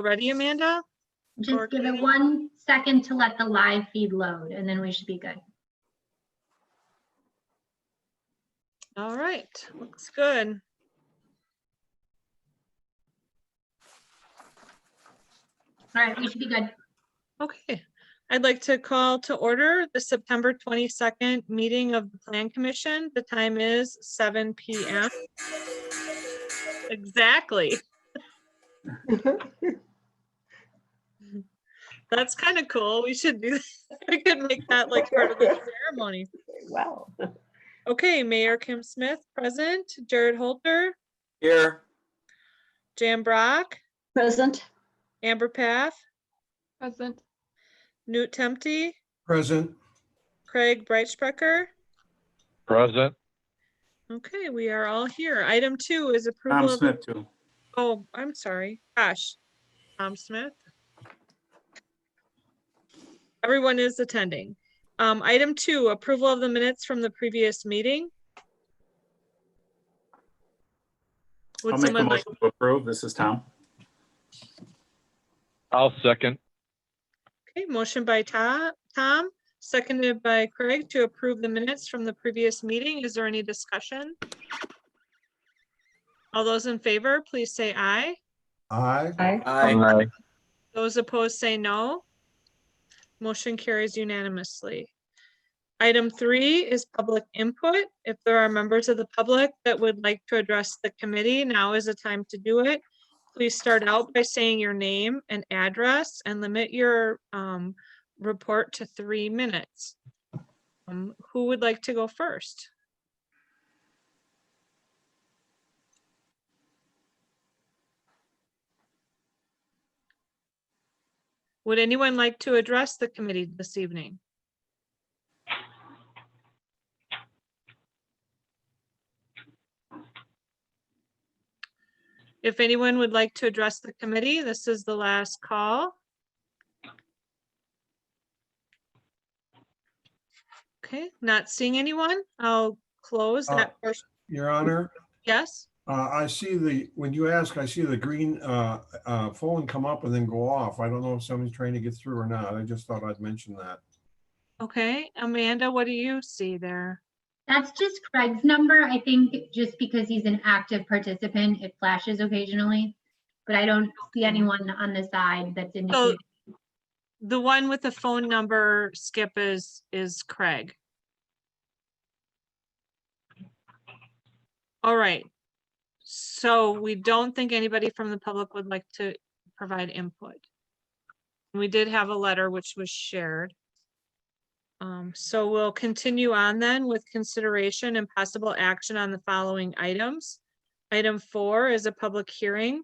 Ready, Amanda? Or Just give it Katie? 1 second to let the live feed load, and then we should be good. All right, looks good. All right, we should be good. Okay, I'd like to call to order the September 22nd meeting of the Plan Commission. The time is 7 PM. Exactly. That's kind of cool. We should do, we could make that like part of the ceremony. Wow. Okay, Mayor Kim Smith, present. Jared Holter, Here. Jan Brock, Present. Amber Path, Present. Newt Temte, Present. Craig Breitsprecher. Present. Okay, we are all here. Item 2 is Tom approval of, Smith too. oh, I'm sorry. Gosh. Tom Smith. Everyone is attending. Item 2, approval of the minutes from the previous meeting. Would I'll make a someone like, motion to approve. This is Tom. I'll second. okay, motion by Tom, seconded by Craig to approve the minutes from the previous meeting. Is there any discussion? All those in favor, please say aye. Aye. Aye. Aye. Those opposed say no. Motion carries unanimously. Item 3 is public input. If there are members of the public that would like to address the committee, now is the time to do it. Please start out by saying your name and address and limit your report to 3 minutes. Who would like to go first? Would anyone like to address the committee this evening? If anyone would like to address the committee, this is the last call. Okay, not seeing anyone. I'll close that portion. Your Honor, Yes, I see when you ask, I see the green phone come up and then go off. I don't know if somebody's trying to get through or not. I just thought I'd mention that. okay. Amanda, what do you see there? That's just Craig's number. I think just because he's an active participant, it flashes occasionally, but I don't see anyone on the side that's indicated. The one with the phone number, Skip, is Craig. All right. So we don't think anybody from the public would like to provide input. We did have a letter which was shared. So we'll continue on then with consideration and possible action on the following items. Item 4 is a public hearing.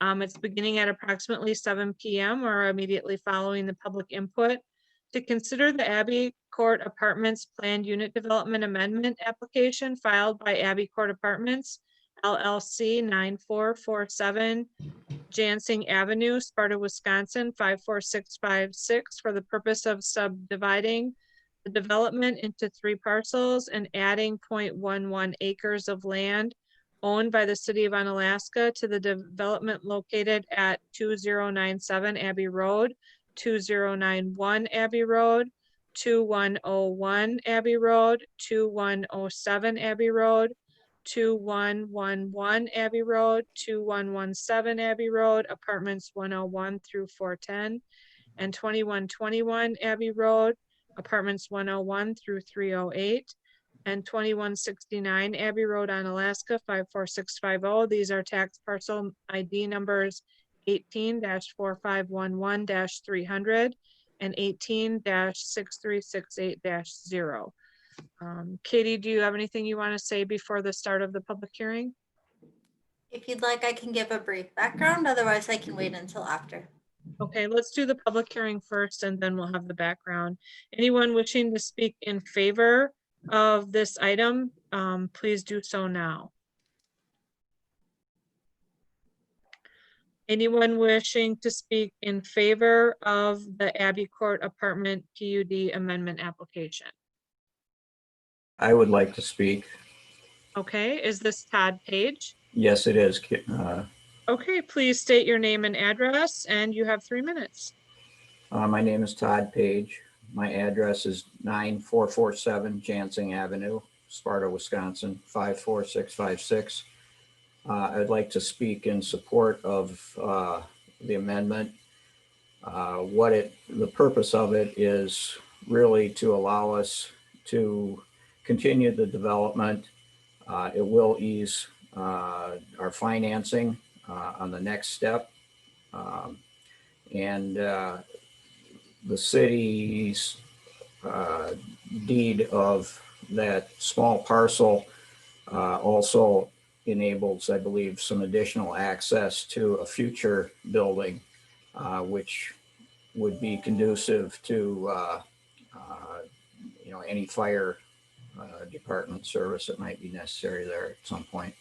It's beginning at approximately 7 PM or immediately following the public input to consider the Abbey Court Apartments Planned Unit Development Amendment application filed by Abbey Court Apartments LLC 9447 Jansing Avenue, Sparta, Wisconsin 54656 for the purpose of subdividing the development into 3 parcels and adding 0.11 acres of land owned by the city of Onalaska to the development located at 2097 Abbey Road, 2091 Abbey Road, 2101 Abbey Road, 2107 Abbey Road, 2111 Abbey Road, 2117 Abbey Road, apartments 101 through 410, and 2121 Abbey Road, apartments 101 through 308, and 2169 Abbey Road, Onalaska 54650. These are tax parcel ID numbers 18-4511-300 and 18-6368-0. Katie, do you have anything you want to say before the start of the public hearing? If you'd like, I can give a brief background, otherwise I can wait until after. Okay, let's do the public hearing first and then we'll have the background. Anyone wishing to speak in favor of this item, please do so now. Anyone wishing to speak in favor of the Abbey Court Apartment PUD amendment application? I would like to speak. Okay, is this Todd Page? Yes, it is. Okay, please state your name and address, and you have 3 minutes. My name is Todd Page. My address is 9447 Jansing Avenue, Sparta, Wisconsin, 54656. I'd like to speak in support of the amendment. The purpose of it is really to allow us to continue the development. It will ease our financing on the next step. And the city's deed of that small parcel also enables, I believe, some additional access to a future building, which would be conducive to any fire department service that might be necessary there at some point.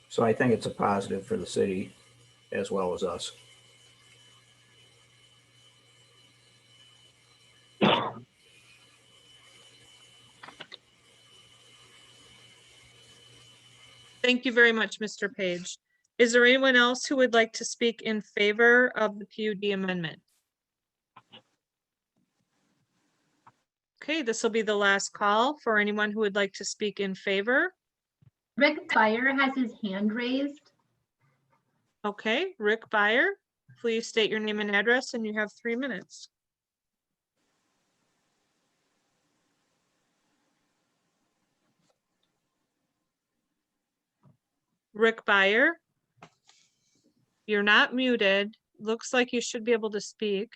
So I think it's a positive for the city as well as us. Thank you very much, Mr. Page. Is there anyone else who would like to speak in favor of the PUD amendment? Okay, this will be the last call for anyone who would like to speak in favor. Rick Byer has his hand raised. Okay, Rick Byer, please state your name and address, and you have 3 minutes. Rick Byer, you're not muted. Looks like you should be able to speak.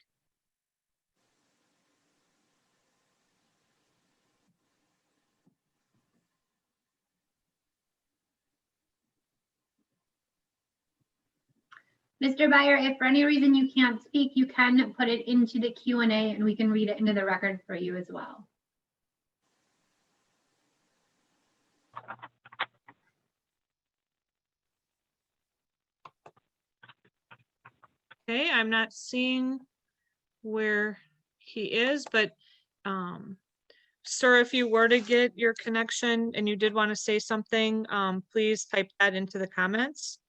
Mr. Byer, if for any reason you can't speak, you can put it into the Q&A and we can read it into the record for you as well. Okay, I'm not seeing where he is, but sir, if you were to get your connection and you did want to say something, please type that into the comments.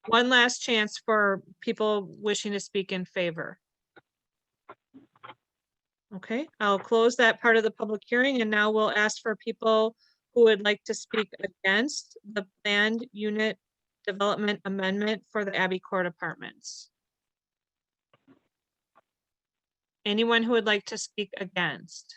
One last chance for people wishing to speak in favor. Okay, I'll close that part of the public hearing, and now we'll ask for people who would like to speak against the planned unit development amendment for the Abbey Court Apartments. Anyone who would like to speak against?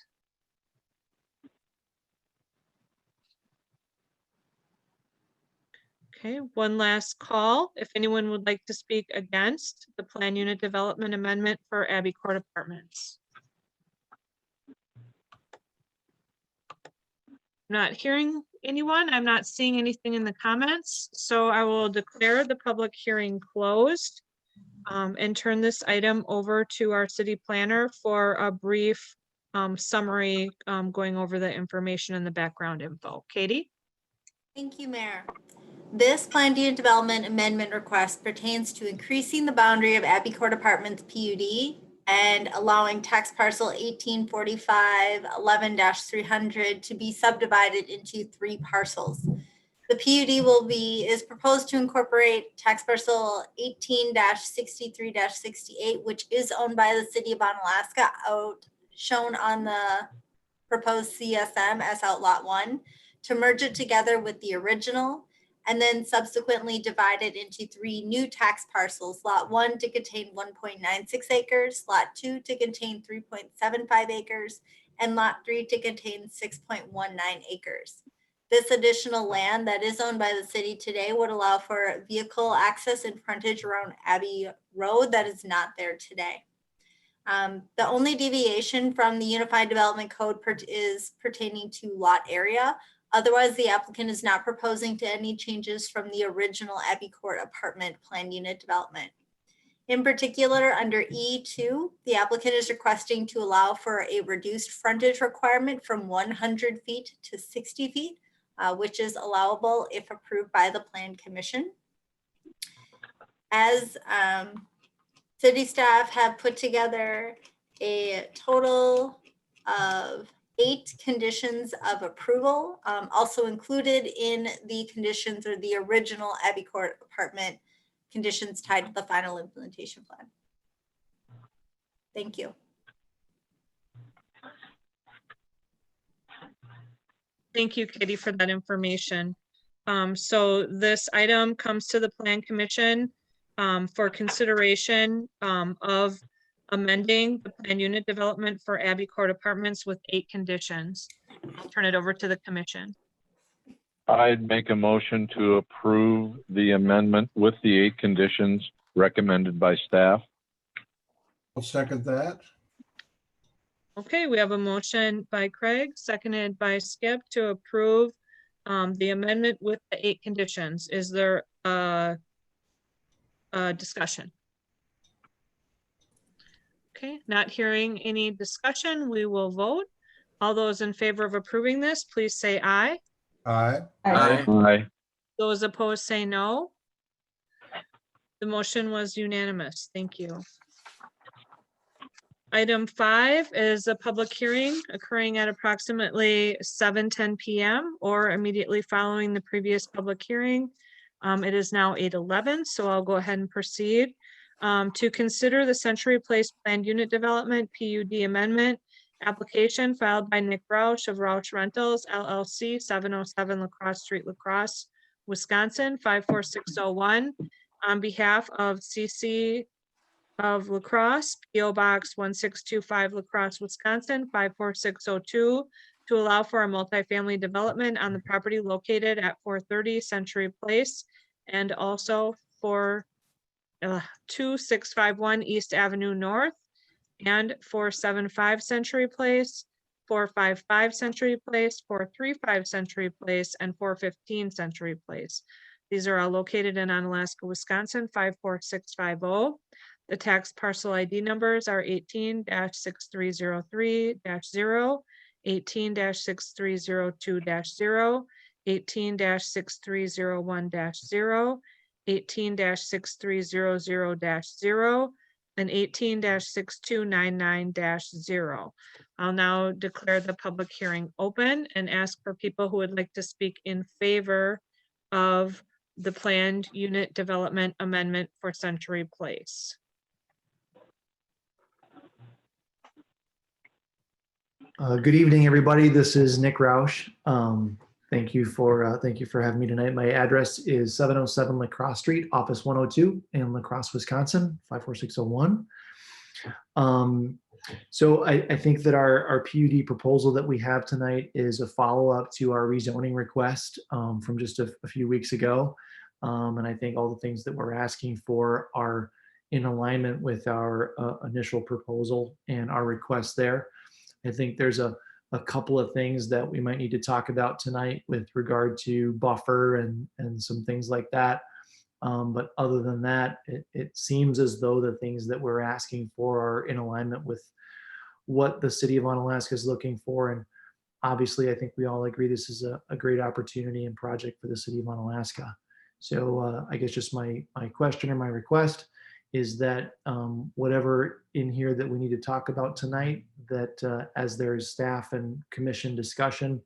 Okay, one last call. If anyone would like to speak against the plan unit development amendment for Abbey Court Apartments. Not hearing anyone. I'm not seeing anything in the comments. So I will declare the public hearing closed and turn this item over to our city planner for a brief summary going over the information and the background info. Katie? Thank you, Mayor. This planned unit development amendment request pertains to increasing the boundary of Abbey Court Apartments PUD and allowing tax parcel 1845-11-300 to be subdivided into 3 parcels. The PUD is proposed to incorporate tax parcel 18-63-68, which is owned by the city of Onalaska, shown on the proposed CSM as outlot 1, to merge it together with the original, and then subsequently divided into 3 new tax parcels, lot 1 to contain 1.96 acres, lot 2 to contain 3.75 acres, and lot 3 to contain 6.19 acres. This additional land that is owned by the city today would allow for vehicle access and frontage around Abbey Road that is not there today. The only deviation from the Unified Development Code is pertaining to lot area. Otherwise, the applicant is not proposing to any changes from the original Abbey Court apartment plan unit development. In particular, under E2, the applicant is requesting to allow for a reduced frontage requirement from 100 feet to 60 feet, which is allowable if approved by the Plan Commission. As city staff have put together a total of 8 conditions of approval. Also included in the conditions are the original Abbey Court apartment conditions tied to the final implementation plan. Thank you. Thank you, Katie, for that information. So this item comes to the Plan Commission for consideration of amending the plan unit development for Abbey Court Apartments with 8 conditions. I'll turn it over to the commission. I'd make a motion to approve the amendment with the 8 conditions recommended by staff. I'll second that. Okay, we have a motion by Craig, seconded by Skip to approve the amendment with the 8 conditions. Is there a discussion? Okay, not hearing any discussion, we will vote. All those in favor of approving this, please say aye. Aye. Aye. Aye. Those opposed say no. The motion was unanimous. Thank you. Item 5 is a public hearing occurring at approximately 7:10 p.m. or immediately following the previous public hearing. It is now 8:11, so I'll go ahead and proceed. To consider the Century Place Planned Unit Development PUD Amendment application filed by Nick Roush of Roush Rentals LLC, 707 Lacrosse Street, Lacrosse, Wisconsin, 54601, on behalf of CC of Lacrosse, PO Box 1625 Lacrosse, Wisconsin, 54602, to allow for a multifamily development on the property located at 430 Century Place and also for 2651 East Avenue North and 475 Century Place, 455 Century Place, 435 Century Place, and 415 Century Place. These are all located in Onalaska, Wisconsin, 54650. The tax parcel ID numbers are 18-6303-0, 18-6302-0, 18-6301-0, 18-6300-0, and 18-6299-0. I'll now declare the public hearing open and ask for people who would like to speak in favor of the planned unit development amendment for Century Place. Good evening, everybody. This is Nick Roush. Thank you for having me tonight. My address is 707 Lacrosse Street, Office 102 in Lacrosse, Wisconsin, 54601. So I think that our PUD proposal that we have tonight is a follow-up to our rezoning request from just a few weeks ago. And I think all the things that we're asking for are in alignment with our initial proposal and our request there. I think there's a couple of things that we might need to talk about tonight with regard to buffer and some things like that. But other than that, it seems as though the things that we're asking for are in alignment with what the city of Onalaska is looking for. And obviously, I think we all agree this is a great opportunity and project for the city of Onalaska. So I guess just my question or my request is that whatever in here that we need to talk about tonight, that as there's staff and commission discussion,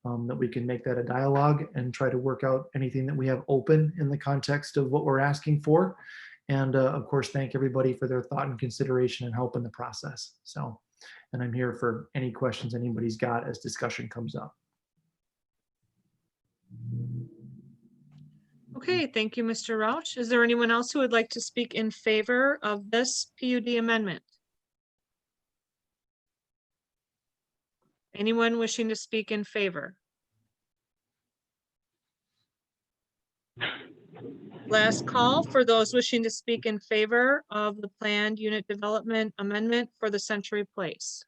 that we can make that a dialogue and try to work out anything that we have open in the context of what we're asking for. And of course, thank everybody for their thought and consideration and help in the process. So, and I'm here for any questions anybody's got as discussion comes up. Okay, thank you, Mr. Roush. Is there anyone else who would like to speak in favor of this PUD amendment? Anyone wishing to speak in favor? Last call for those wishing to speak in favor of the planned unit development amendment for the Century Place.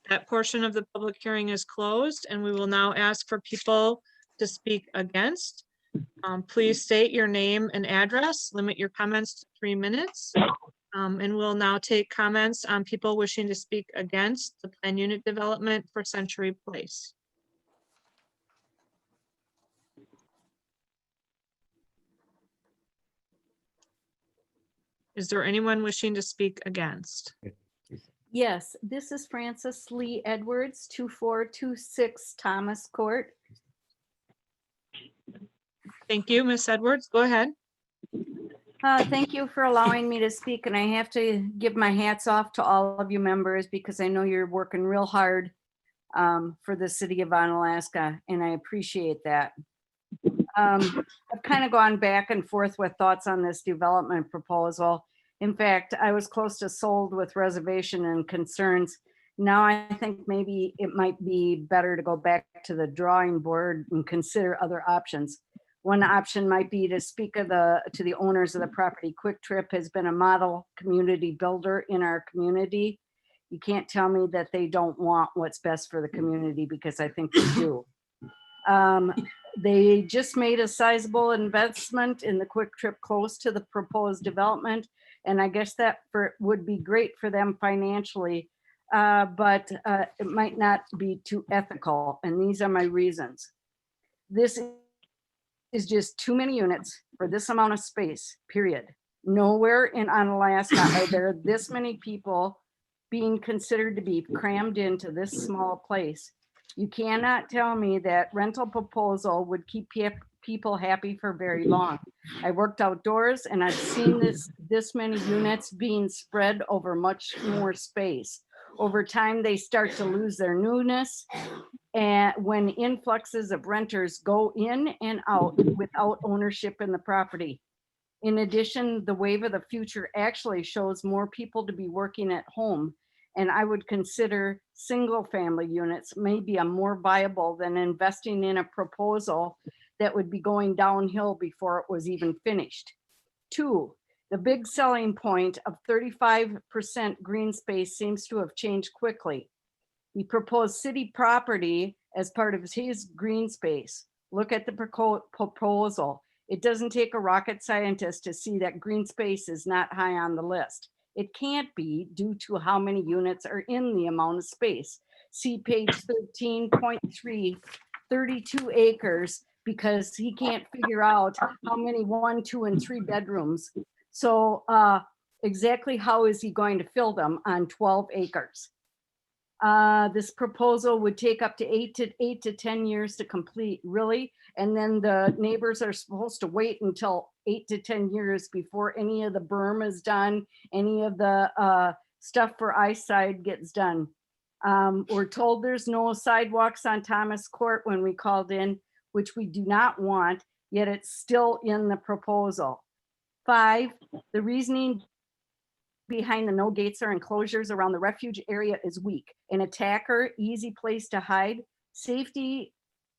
That portion of the public hearing is closed, and we will now ask for people to speak against. Please state your name and address, limit your comments to 3 minutes. And we'll now take comments on people wishing to speak against the planned unit development for Century Place. Is there anyone wishing to speak against? Yes, this is Frances Lee Edwards, 2426 Thomas Court. Thank you, Ms. Edwards. Go ahead. Thank you for allowing me to speak, and I have to give my hats off to all of you members because I know you're working real hard for the city of Onalaska, and I appreciate that. I've kind of gone back and forth with thoughts on this development proposal. In fact, I was close to sold with reservation and concerns. Now I think maybe it might be better to go back to the drawing board and consider other options. One option might be to speak to the owners of the property. Quick Trip has been a model community builder in our community. You can't tell me that they don't want what's best for the community, because I think they do. They just made a sizable investment in the Quick Trip close to the proposed development. And I guess that would be great for them financially, but it might not be too ethical. And these are my reasons. This is just too many units for this amount of space, period. Nowhere in Onalaska are there this many people being considered to be crammed into this small place. You cannot tell me that rental proposal would keep people happy for very long. I worked outdoors and I've seen this many units being spread over much more space. Over time, they start to lose their newness, and when influxes of renters go in and out without ownership in the property. In addition, the wave of the future actually shows more people to be working at home, and I would consider single family units maybe a more viable than investing in a proposal that would be going downhill before it was even finished. 2, the big selling point of 35% green space seems to have changed quickly. He proposed city property as part of his green space. Look at the proposal. It doesn't take a rocket scientist to see that green space is not high on the list. It can't be due to how many units are in the amount of space. See page 13.3, 32 acres, because he can't figure out how many 1, 2, and 3 bedrooms. So exactly how is he going to fill them on 12 acres? This proposal would take up to 8 to 10 years to complete, really. And then the neighbors are supposed to wait until 8 to 10 years before any of the berm is done, any of the stuff for eyesight gets done. We're told there's no sidewalks on Thomas Court when we called in, which we do not want, yet it's still in the proposal. 5, the reasoning behind the no gates or enclosures around the refuge area is weak. An attacker, easy place to hide. Safety,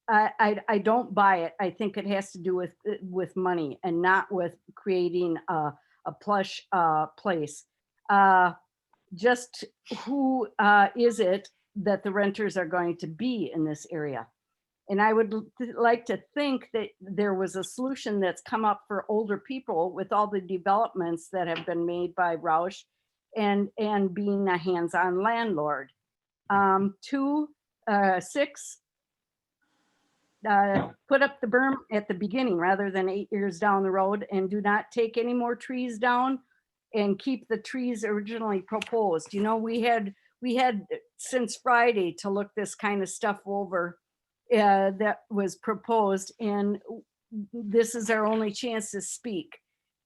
I don't buy it. I think it has to do with money and not with creating a plush place. Just who is it that the renters are going to be in this area? And I would like to think that there was a solution that's come up for older people with all the developments that have been made by Roush and being a hands-on landlord. 2, 6, put up the berm at the beginning rather than 8 years down the road, and do not take any more trees down and keep the trees originally proposed. You know, we had since Friday to look this kind of stuff over. That was proposed, and this is our only chance to speak.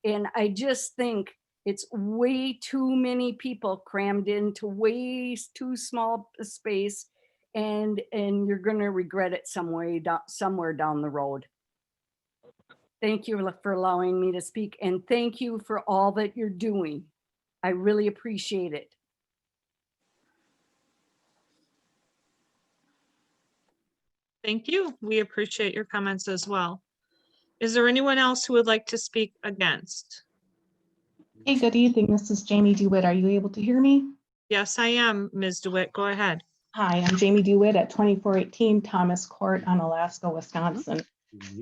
And I just think it's way too many people crammed into way too small a space, and you're going to regret it somewhere down the road. Thank you for allowing me to speak, and thank you for all that you're doing. I really appreciate it. Thank you. We appreciate your comments as well. Is there anyone else who would like to speak against? Hey, good evening. This is Jamie DeWitt. Are you able to hear me? Yes, I am, Ms. DeWitt. Go ahead. Hi, I'm Jamie DeWitt at 2418 Thomas Court, Onalaska, Wisconsin.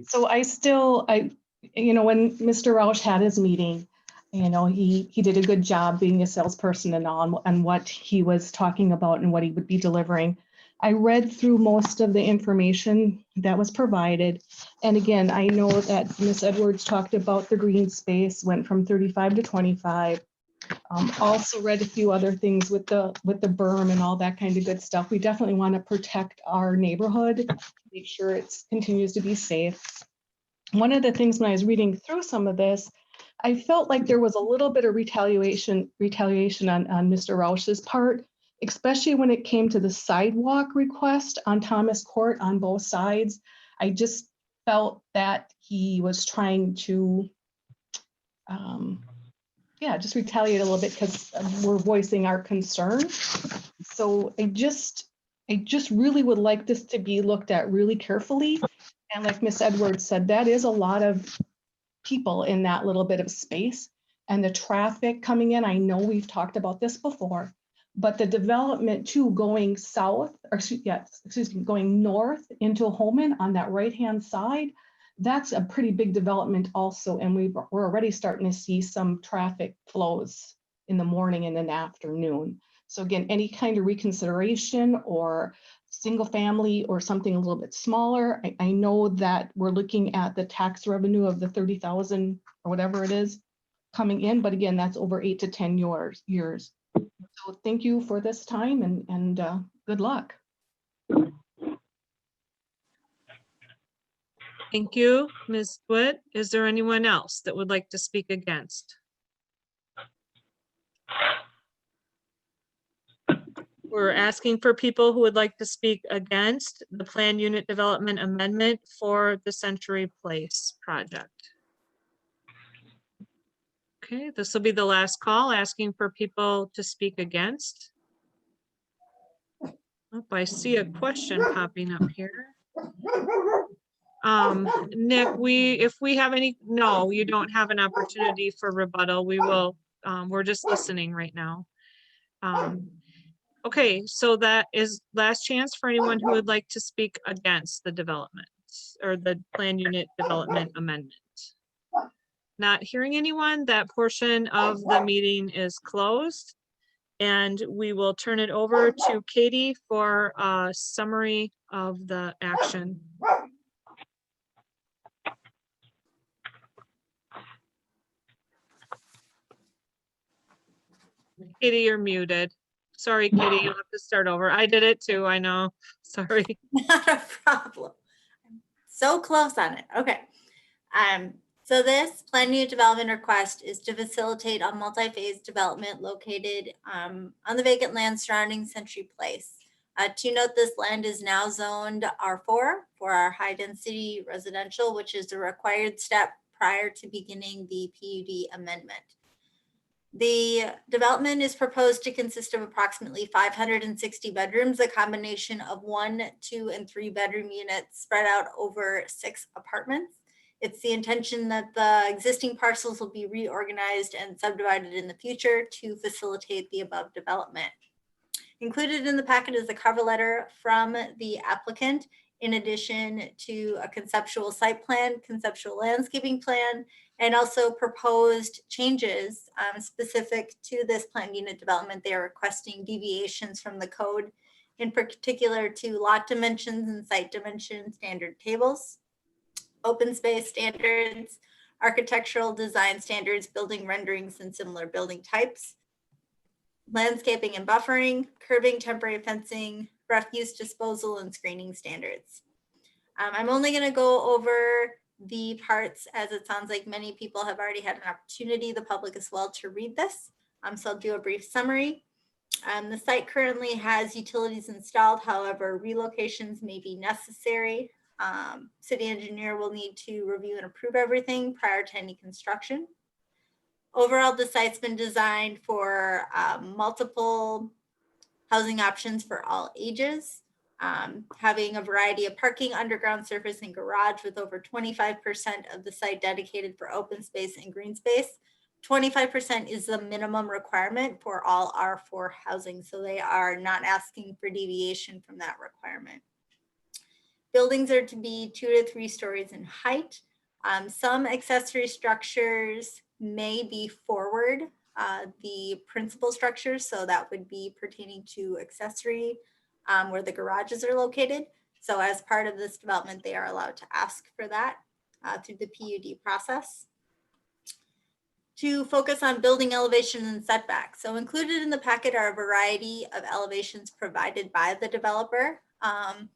So when Mr. Roush had his meeting, he did a good job being a salesperson and what he was talking about and what he would be delivering. I read through most of the information that was provided. And again, I know that Ms. Edwards talked about the green space went from 35 to 25. Also read a few other things with the berm and all that kind of good stuff. We definitely want to protect our neighborhood, make sure it continues to be safe. One of the things when I was reading through some of this, I felt like there was a little bit of retaliation on Mr. Roush's part, especially when it came to the sidewalk request on Thomas Court on both sides. I just felt that he was trying to, just retaliate a little bit because we're voicing our concern. So I just really would like this to be looked at really carefully. And like Miss Edwards said, that is a lot of people in that little bit of space, and the traffic coming in. I know we've talked about this before, but the development too going south, or going north into Holman on that right-hand side, that's a pretty big development also. And we're already starting to see some traffic flows in the morning and in the afternoon. So again, any kind of reconsideration or single family or something a little bit smaller. I know that we're looking at the tax revenue of the 30,000 or whatever it is coming in, but again, that's over 8 to 10 years. So thank you for this time and good luck. Thank you, Ms. Witt. Is there anyone else that would like to speak against? We're asking for people who would like to speak against the plan unit development amendment for the Century Place project. Okay, this will be the last call, asking for people to speak against. Oh, I see a question popping up here. Nick, if we have any, no, you don't have an opportunity for rebuttal. We will, we're just listening right now. Okay, so that is last chance for anyone who would like to speak against the development or the plan unit development amendment. Not hearing anyone, that portion of the meeting is closed. And we will turn it over to Katie for a summary of the action. Katie, you're muted. Sorry, Katie, you'll have to start over. I did it too, I know. Sorry. Not a problem. I'm so close on it. Okay. So this plan unit development request is to facilitate a multi-phase development located on the vacant land surrounding Century Place. To note, this land is now zoned R4 for our high density residential, which is a required step prior to beginning the PUD amendment. The development is proposed to consist of approximately 560 bedrooms, a combination of 1, 2, and 3 bedroom units spread out over 6 apartments. It's the intention that the existing parcels will be reorganized and subdivided in the future to facilitate the above development. Included in the packet is a cover letter from the applicant, in addition to a conceptual site plan, conceptual landscaping plan, and also proposed changes specific to this planned unit development. They are requesting deviations from the code, in particular to lot dimensions and site dimension standard tables, open space standards, architectural design standards, building renderings and similar building types, landscaping and buffering, curbing, temporary fencing, refuse disposal, and screening standards. I'm only going to go over the parts, as it sounds like many people have already had an opportunity, the public as well, to read this. So I'll do a brief summary. The site currently has utilities installed, however, relocations may be necessary. City engineer will need to review and approve everything prior to any construction. Overall, the site's been designed for multiple housing options for all ages, having a variety of parking, underground surface, and garage, with over 25% of the site dedicated for open space and green space. 25% is the minimum requirement for all R4 housing, so they are not asking for deviation from that requirement. Buildings are to be 2 to 3 stories in height. Some accessory structures may be forward the principal structures, so that would be pertaining to accessory where the garages are located. So as part of this development, they are allowed to ask for that through the PUD process. to focus on building elevation and setbacks. So included in the packet are a variety of elevations provided by the developer.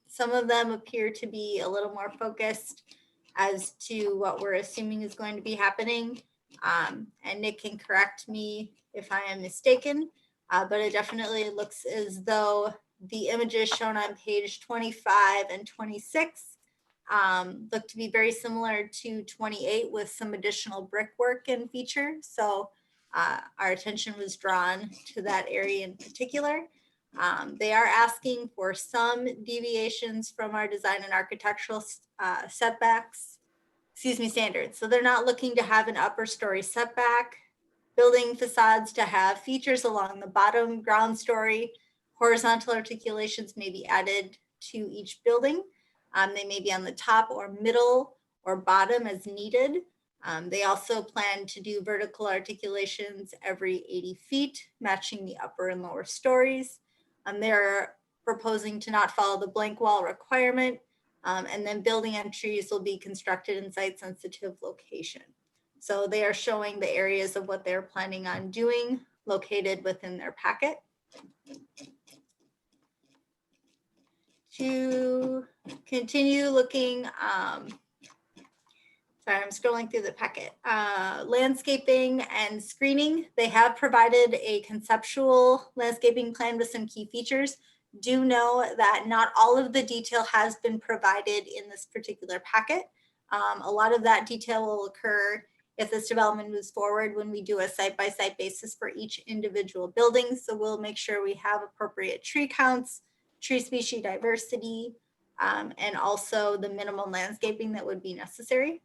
Some of them appear to be a little more focused as to what we're assuming is going to be happening. And Nick can correct me if I am mistaken, but it definitely looks as though the images shown on page 25 and 26 look to be very similar to 28 with some additional brickwork and features. So our attention was drawn to that area in particular. They are asking for some deviations from our design and architectural standards. So they're not looking to have an upper story setback, building facades to have features along the bottom ground story. Horizontal articulations may be added to each building. They may be on the top or middle or bottom as needed. They also plan to do vertical articulations every 80 feet, matching the upper and lower stories. They're proposing to not follow the blank wall requirement, and then building entries will be constructed in site-sensitive location. So they are showing the areas of what they're planning on doing located within their packet. To continue looking, sorry, I'm scrolling through the packet. Landscaping and screening, they have provided a conceptual landscaping plan with some key features. Do know that not all of the detail has been provided in this particular packet. A lot of that detail will occur if this development moves forward when we do a site-by-site basis for each individual building. So we'll make sure we have appropriate tree counts, tree species diversity, and also the minimum landscaping that would be necessary.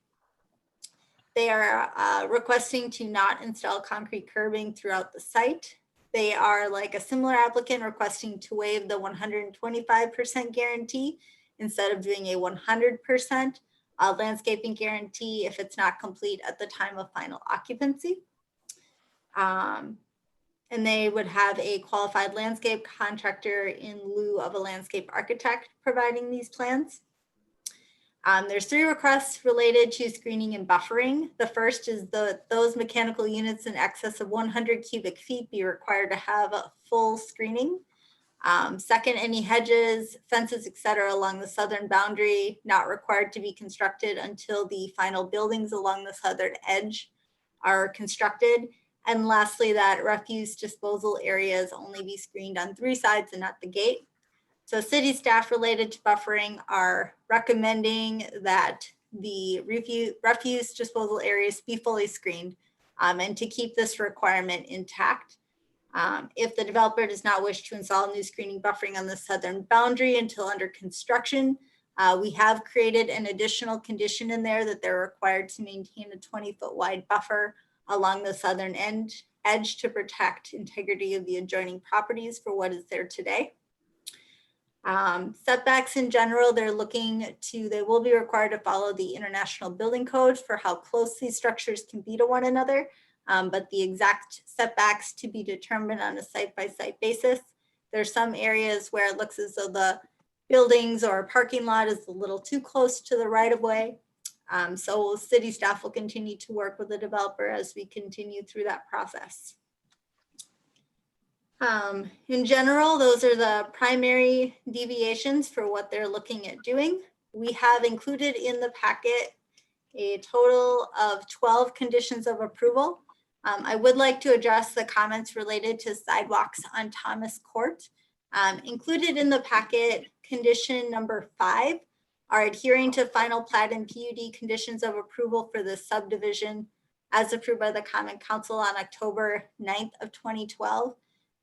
They are requesting to not install concrete curbing throughout the site. They are, like a similar applicant, requesting to waive the 125% guarantee instead of doing a 100% landscaping guarantee if it's not complete at the time of final occupancy. And they would have a qualified landscape contractor in lieu of a landscape architect providing these plans. There's 3 requests related to screening and buffering. The first is those mechanical units in excess of 100 cubic feet be required to have a full screening. Second, any hedges, fences, etc. along the southern boundary not required to be constructed until the final buildings along the southern edge are constructed. And lastly, that refuse disposal areas only be screened on 3 sides and not the gate. So city staff related to buffering are recommending that the refuse disposal areas be fully screened and to keep this requirement intact. If the developer does not wish to install new screening buffering on the southern boundary until under construction, we have created an additional condition in there that they're required to maintain a 20-foot wide buffer along the southern edge to protect integrity of the adjoining properties for what is there today. Setbacks in general, they will be required to follow the International Building Code for how close these structures can be to one another, but the exact setbacks to be determined on a site-by-site basis. There's some areas where it looks as though the buildings or parking lot is a little too close to the right-of-way. So city staff will continue to work with the developer as we continue through that process. In general, those are the primary deviations for what they're looking at doing. We have included in the packet a total of 12 conditions of approval. I would like to address the comments related to sidewalks on Thomas Court. Included in the packet, condition number 5 are adhering to final plat and PUD conditions of approval for the subdivision as approved by the Common Council on October 9th of 2012.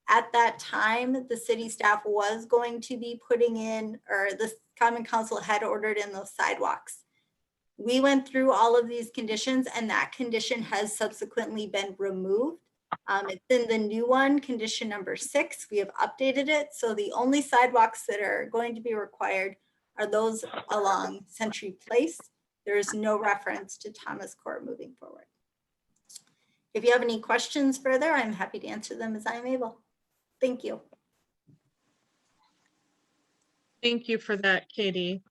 At that time, the city staff was going to be putting in, or the Common Council had ordered in those sidewalks. We went through all of these conditions and that condition has subsequently been removed. It's in the new one, condition number 6. We have updated it. So the only sidewalks that are going to be required are those along Century Place. There is no reference to Thomas Court moving forward. If you have any questions further, I'm happy to answer them as I am able. Thank you. Thank you for that, Katie.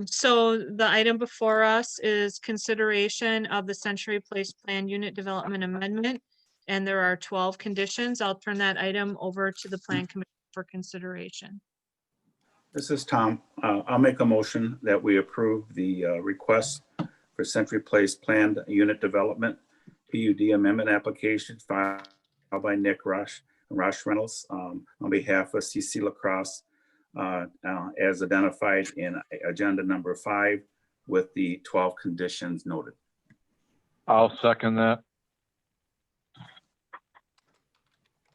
So the item before us is consideration of the Century Place Plan Unit Development Amendment. And there are 12 conditions. I'll turn that item over to the Plan Commission for consideration. This is Tom. I'll make a motion that we approve the request for Century Place Planned Unit Development PUD amendment application filed by Nick Rush Reynolds on behalf of CC Lacrosse as identified in agenda number 5 with the 12 conditions noted. I'll second that.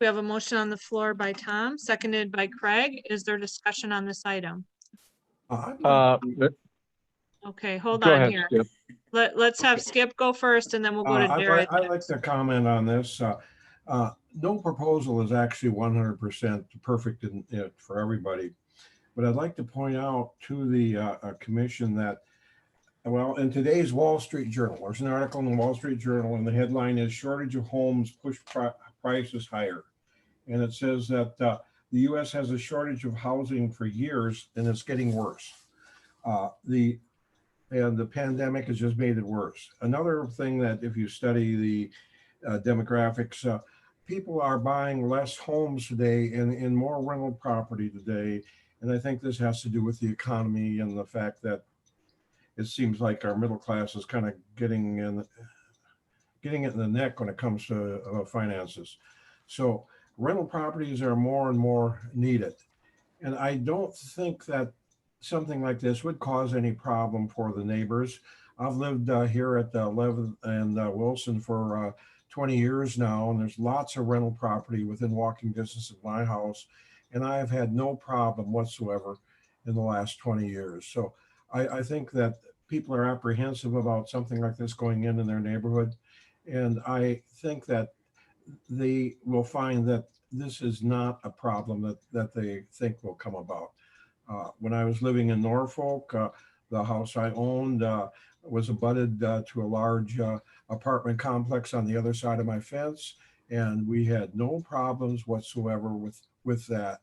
We have a motion on the floor by Tom, seconded by Craig. Is there discussion on this item? Go Okay, hold on ahead, here. Skip. Let's have Skip go first and then we'll go to Jared. I'd like to comment on this. No proposal is actually 100% perfect for everybody. But I'd like to point out to the commission that, well, in today's Wall Street Journal, there's an article in the Wall Street Journal and the headline is "Shortage of Homes Push Prices Higher." And it says that the U.S. has a shortage of housing for years and it's getting worse. The pandemic has just made it worse. Another thing that if you study the demographics, people are buying less homes today and more rental property today. And I think this has to do with the economy and the fact that it seems like our middle class is kind of getting it in the neck when it comes to finances. So rental properties are more and more needed. And I don't think that something like this would cause any problem for the neighbors. I've lived here at 11th and Wilson for 20 years now, and there's lots of rental property within walking distance of my house. And I have had no problem whatsoever in the last 20 years. So I think that people are apprehensive about something like this going in their neighborhood. And I think that they will find that this is not a problem that they think will come about. When I was living in Norfolk, the house I owned was abutted to a large apartment complex on the other side of my fence. And we had no problems whatsoever with that.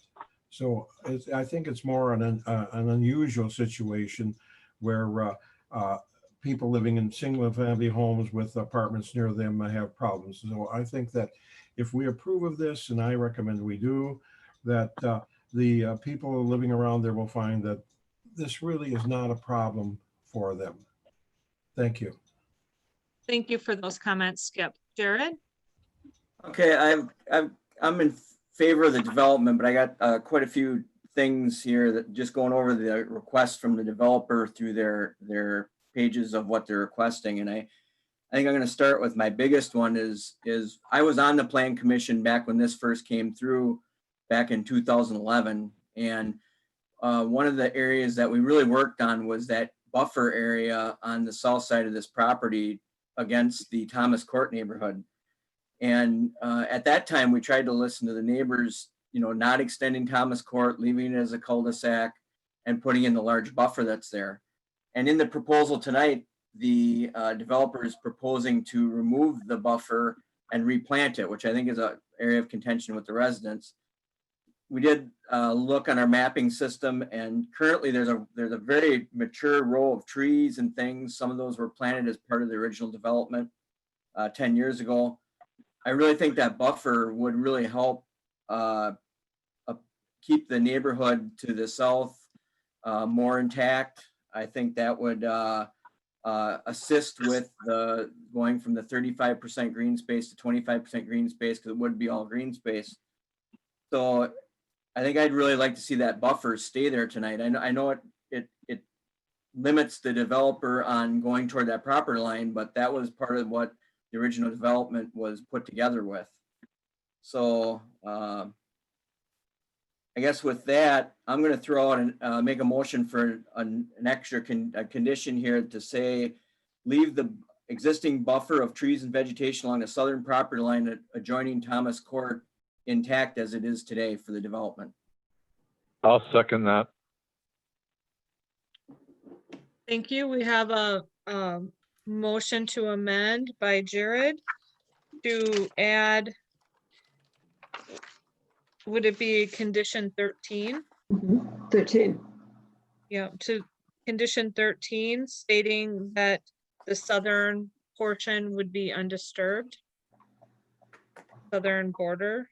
So I think it's more an unusual situation where people living in single family homes with apartments near them have problems. So I think that if we approve of this, and I recommend we do, that the people living around there will find that this really is not a problem for them. Thank you. Thank you for those comments, Skip. Jared? Okay, I'm in favor of the development, but I got quite a few things here that just going over the request from the developer through their pages of what they're requesting. And I think I'm going to start with my biggest one is I was on the Plan Commission back when this first came through back in 2011. And one of the areas that we really worked on was that buffer area on the south side of this property against the Thomas Court neighborhood. And at that time, we tried to listen to the neighbors, not extending Thomas Court, leaving it as a cul-de-sac and putting in the large buffer that's there. And in the proposal tonight, the developer is proposing to remove the buffer and replant it, which I think is an area of contention with the residents. We did look on our mapping system, and currently there's a very mature row of trees and things. Some of those were planted as part of the original development 10 years ago. I really think that buffer would really help keep the neighborhood to the south more intact. I think that would assist with the going from the 35% green space to 25% green space, because it would be all green space. So I think I'd really like to see that buffer stay there tonight. I know it limits the developer on going toward that property line, but that was part of what the original development was put together with. So I guess with that, I'm going to throw out and make a motion for an extra condition here to say, leave the existing buffer of trees and vegetation along the southern property line adjoining Thomas Court intact as it is today for the development. I'll second that. Thank you. We have a motion to amend by Jared to add, would it be condition 13? 13. Yeah, to condition 13 stating that the southern portion would be undisturbed. Southern border.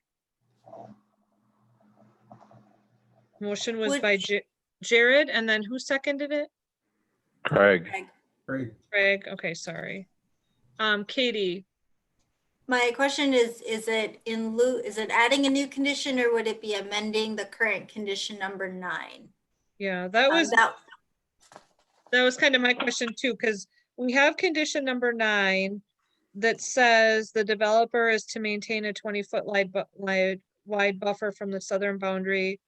Motion was Would- by Jared, and then who seconded it? Craig, Great. Craig, okay, sorry. Katie, My question is it is it adding a new condition or would it be amending the current condition number 9? yeah, that was kind of my question too, because we have condition number 9 that says the developer is to maintain a 20-foot wide buffer from the southern boundary,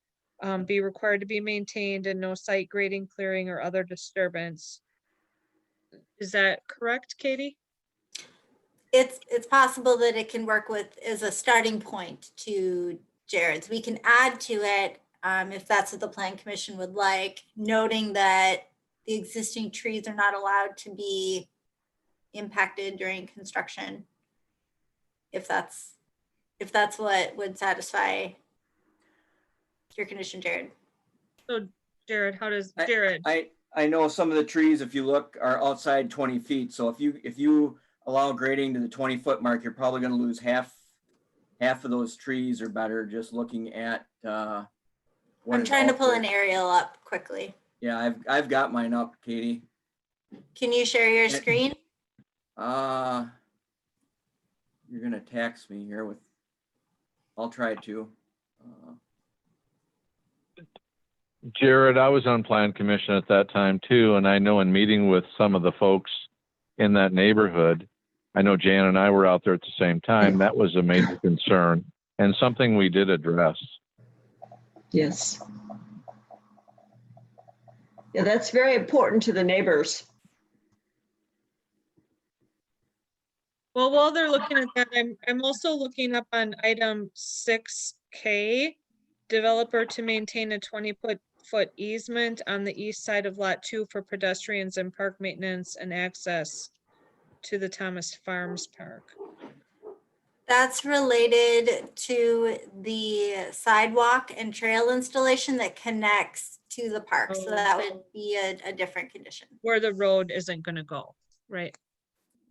be required to be maintained and no site grading, clearing, or other disturbance. Is that correct, Katie? It's possible that it can work with as a starting point to Jared's. We can add to it if that's what the plan commission would like, noting that the existing trees are not allowed to be impacted during construction. If that's what would satisfy your condition, Jared. So Jared, how does Jared? I know some of the trees, if you look, are outside 20 feet. So if you allow grading to the 20-foot mark, you're probably going to lose half of those trees or better just looking at what I'm is trying to out pull there. an aerial up quickly. Yeah, I've got mine up, Katie. Can you share your Yeah. screen? You're gonna tax me here with, I'll try to. Jared, I was on plan commission at that time too, and I know in meeting with some of the folks in that neighborhood, I know Jan and I were out there at the same time, that was a major concern and something we did address. Yes. Yeah, that's very important to the neighbors. Well, while they're looking at that, I'm also looking up on item 6K, developer to maintain a 20-foot easement on the east side of lot 2 for pedestrians and park maintenance and access to the Thomas Farms Park. That's related to the sidewalk and trail installation that connects to the park. So that would be a different condition. Where the road isn't gonna go, right?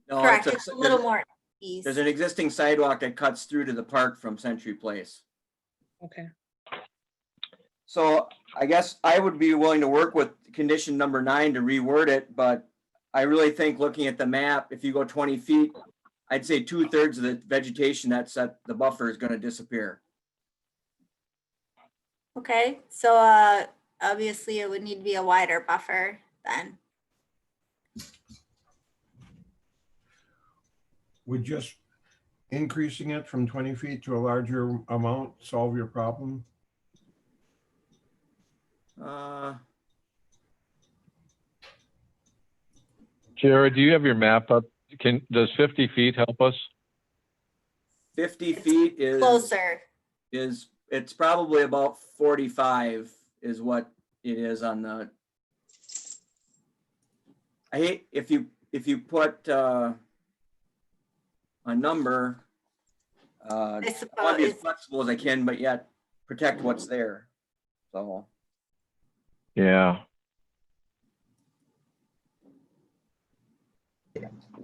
No, Correct, it's a little more east. There's an existing sidewalk that cuts through to the park from Century Place. Okay. So I guess I would be willing to work with condition number 9 to reword it, but I really think looking at the map, if you go 20 feet, I'd say 2/3 of the vegetation that's at the buffer is going to disappear. Okay, so obviously it would need to be a wider buffer then. Would just increasing it from 20 feet to a larger amount solve your problem? Jared, do you have your map up? Does 50 feet help us? 50 feet is Closer. It's probably about 45 is what it is on the. I hate if you put a number. I I want to be as suppose. flexible as I can, but yet protect what's there. So Yeah.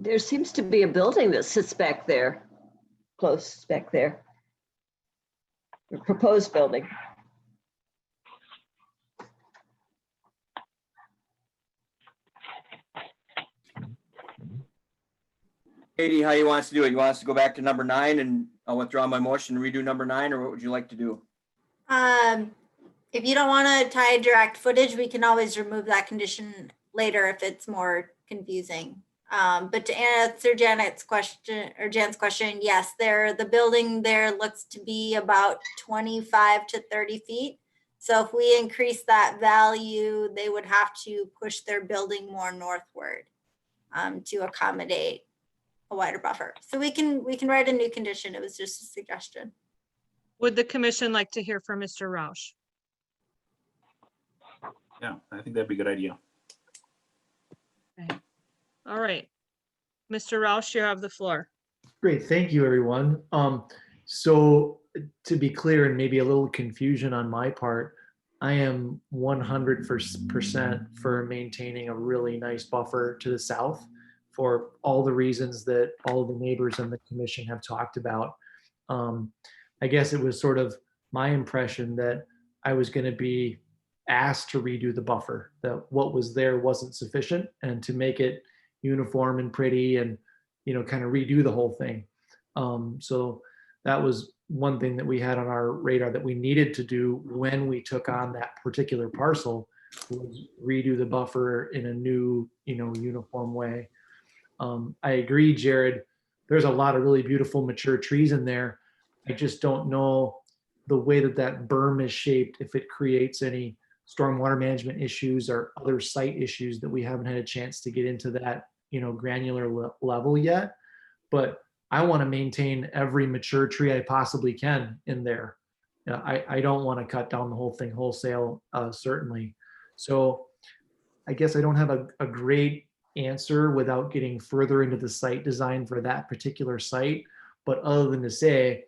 There seems to be a building that sits back there, close back there. A proposed building. Katie, how you want us to do it? You want us to go back to number 9 and I'll withdraw my motion and redo number 9, or what would you like to do? If you don't want to tie direct footage, we can always remove that condition later if it's more confusing. But to answer Jan's question, yes, the building there looks to be about 25 to 30 feet. So if we increase that value, they would have to push their building more northward to accommodate a wider buffer. So we can write a new condition. It was just a suggestion. Would the commission like to hear from Mr. Roush? Yeah, I think that'd be a good idea. Okay. All right. Mr. Roush, you have the floor. Great, thank you, everyone. So to be clear, and maybe a little confusion on my part, I am 100% for maintaining a really nice buffer to the south for all the reasons that all of the neighbors and the commission have talked about. I guess it was sort of my impression that I was going to be asked to redo the buffer, that what was there wasn't sufficient, and to make it uniform and pretty and, kind of redo the whole thing. So that was one thing that we had on our radar that we needed to do when we took on that particular parcel, was redo the buffer in a new, uniform way. I agree, Jared. There's a lot of really beautiful mature trees in there. I just don't know the way that that berm is shaped, if it creates any stormwater management issues or other site issues that we haven't had a chance to get into that, granular level yet. But I want to maintain every mature tree I possibly can in there. I don't want to cut down the whole thing wholesale, certainly. So I guess I don't have a great answer without getting further into the site design for that particular site. But other than to say,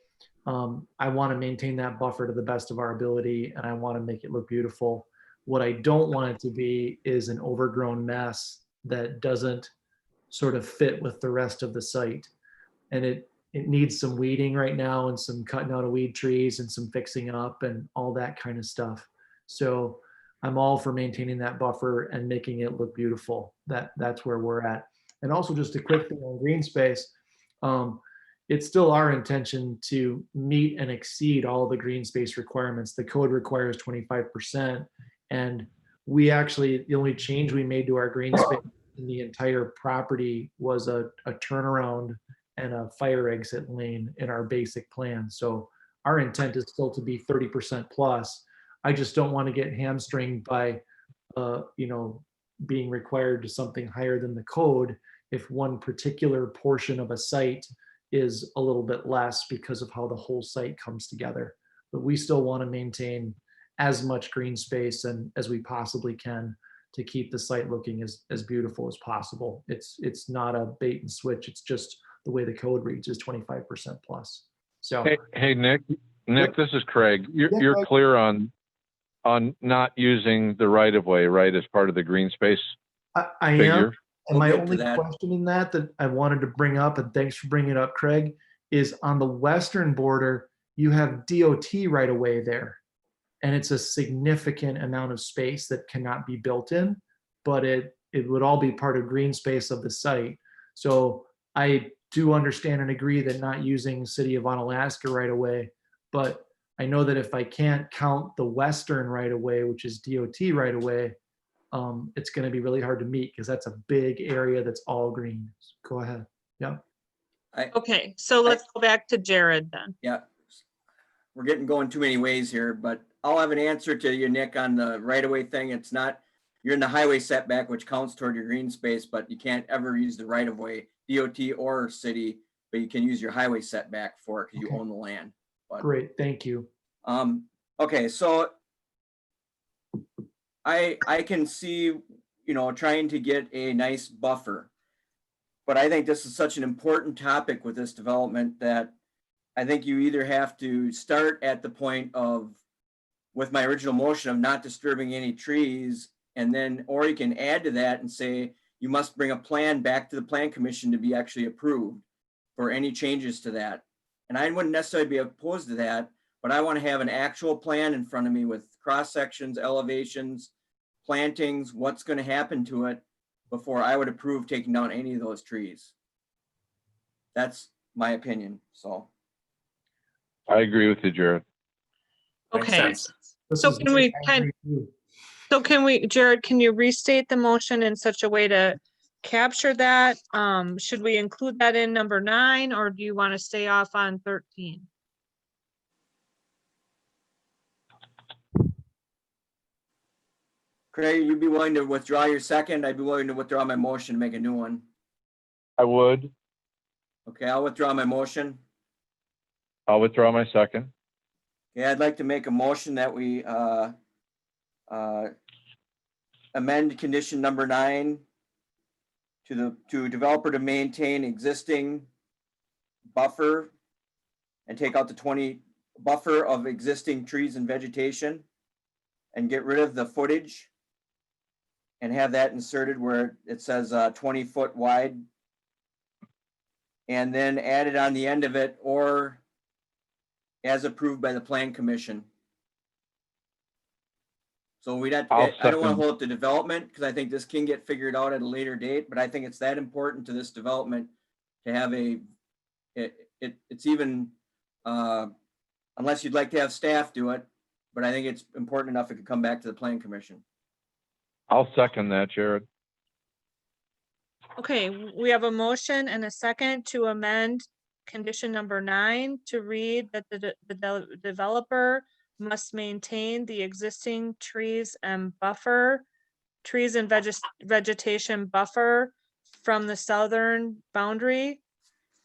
I want to maintain that buffer to the best of our ability, and I want to make it look beautiful. What I don't want it to be is an overgrown mess that doesn't sort of fit with the rest of the site. And it needs some weeding right now, and some cutting out of weed trees, and some fixing up and all that kind of stuff. So I'm all for maintaining that buffer and making it look beautiful. That's where we're at. And also, just a quick thing on green space. It's still our intention to meet and exceed all the green space requirements. The code requires 25%. And we actually, the only change we made to our green space in the entire property was a turnaround and a fire exit lane in our basic plan. So our intent is still to be 30% plus. I just don't want to get hamstringed by, being required to something higher than the code if one particular portion of a site is a little bit less because of how the whole site comes together. But we still want to maintain as much green space and as we possibly can to keep the site looking as beautiful as possible. It's not a bait and switch. It's just the way the code reads is 25% plus. So Hey, Nick, Yep. this is Craig. Yeah, You're Craig. clear on not using the right of way, right, as part of the green space I am. figure? And my We'll get to only that. question in that I wanted to bring up, and thanks for bringing it up, Craig, is on the western border, you have DOT right away there. And it's a significant amount of space that cannot be built in, but it would all be part of green space of the site. So I do understand and agree that not using City of Onalaska right away, but I know that if I can't count the western right away, which is DOT right away, it's going to be really hard to meet because that's a big area that's all green. Go ahead. Yeah. Okay, so let's go back to Jared then. Yeah. We're getting going too many ways here, but I'll have an answer to you, Nick, on the right of way thing. It's not, you're in the highway setback, which counts toward your green space, but you can't ever use the right of way, DOT or city, but you can use your highway setback for it because Okay. you own the land. But, Great. Thank you. okay, so I can see, trying to get a nice buffer. But I think this is such an important topic with this development that I think you either have to start at the point of, with my original motion of not disturbing any trees, and then, or you can add to that and say, you must bring a plan back to the plan commission to be actually approved for any changes to that. And I wouldn't necessarily be opposed to that, but I want to have an actual plan in front of me with cross sections, elevations, plantings, what's going to happen to it before I would approve taking down any of those trees. That's my opinion. So I agree with you, Jared. Makes Okay, sense. This so is can we I agree too. Jared, can you restate the motion in such a way to capture that? Should we include that in number 9, or do you want to stay off on 13? Craig, you'd be willing to withdraw your second? I'd be willing to withdraw my motion, and make a new one. I would. Okay, I'll withdraw my motion. I'll withdraw my second. Okay, I'd like to make a motion that we amend condition number 9 to developer to maintain existing buffer and take out the 20 buffer of existing trees and vegetation. and get rid of the footage and have that inserted where it says 20 foot wide. And then add it on the end of it, or as approved by the plan commission. So we'd have to I'll get, I don't want to second. hold up the development because I think this can get figured out at a later date, but I think it's that important to this development to have it's even, unless you'd like to have staff do it, but I think it's important enough it could come back to the plan commission. I'll second that, Jared. Okay, we have a motion and a second to amend condition number 9 to read that the developer must maintain the existing trees and vegetation buffer from the southern boundary.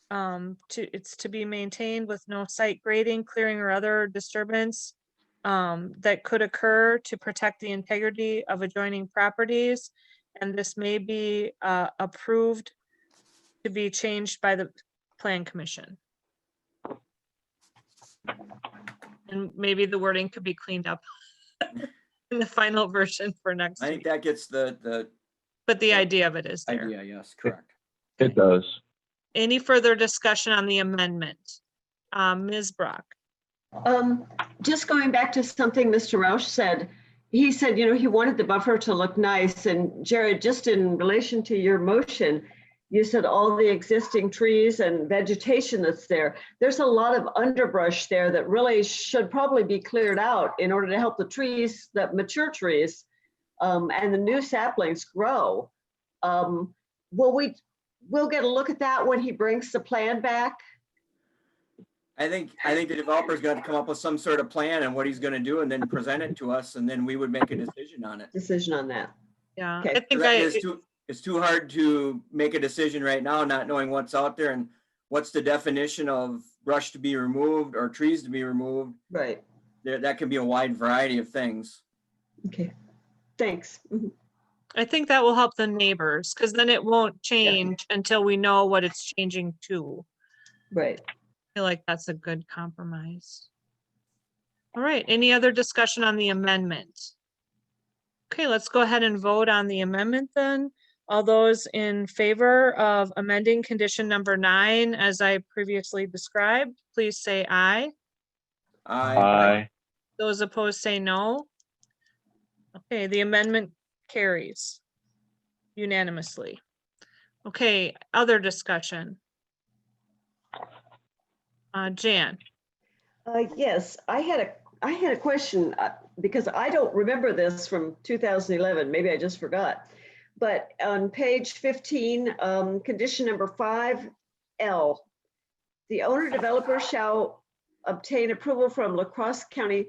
It's to be maintained with no site grading, clearing, or other disturbance that could occur to protect the integrity of adjoining properties. And this may be approved to be changed by the plan commission. And maybe the wording could be cleaned up in the final version for next I think week, that gets the but the idea of it is there. idea, yes, correct. It does. Any further discussion on the amendment? Ms. Brock? Just going back to something Mr. Roush said, he said, you know, he wanted the buffer to look nice. And Jared, just in relation to your motion, you said all the existing trees and vegetation that's there. There's a lot of underbrush there that really should probably be cleared out in order to help the trees, the mature trees, and the new saplings grow. We'll get a look at that when he brings the plan back. I think the developer's got to come up with some sort of plan and what he's going to do and then present it to us, and then we would make a decision on it. Decision on that. Yeah, Okay. I think It's too hard to make a decision right now, not knowing what's out there and what's the definition of brush to be removed or trees to be removed. Right. That can be a wide variety of things. Okay. Thanks. Mhm. I think that will help the neighbors, because then it won't change until we know what it's changing to. Right. I feel like that's a good compromise. All right, any other discussion on the amendment? Okay, let's go ahead and vote on the amendment then. All those in favor of amending condition number 9, as I previously described, please say aye. Aye. Those opposed say no. Okay, the amendment carries unanimously. Okay, other discussion. Jan? Yes, I had a question because I don't remember this from 2011. Maybe I just forgot. But on page 15, condition number 5L, the owner developer shall obtain approval from La Crosse County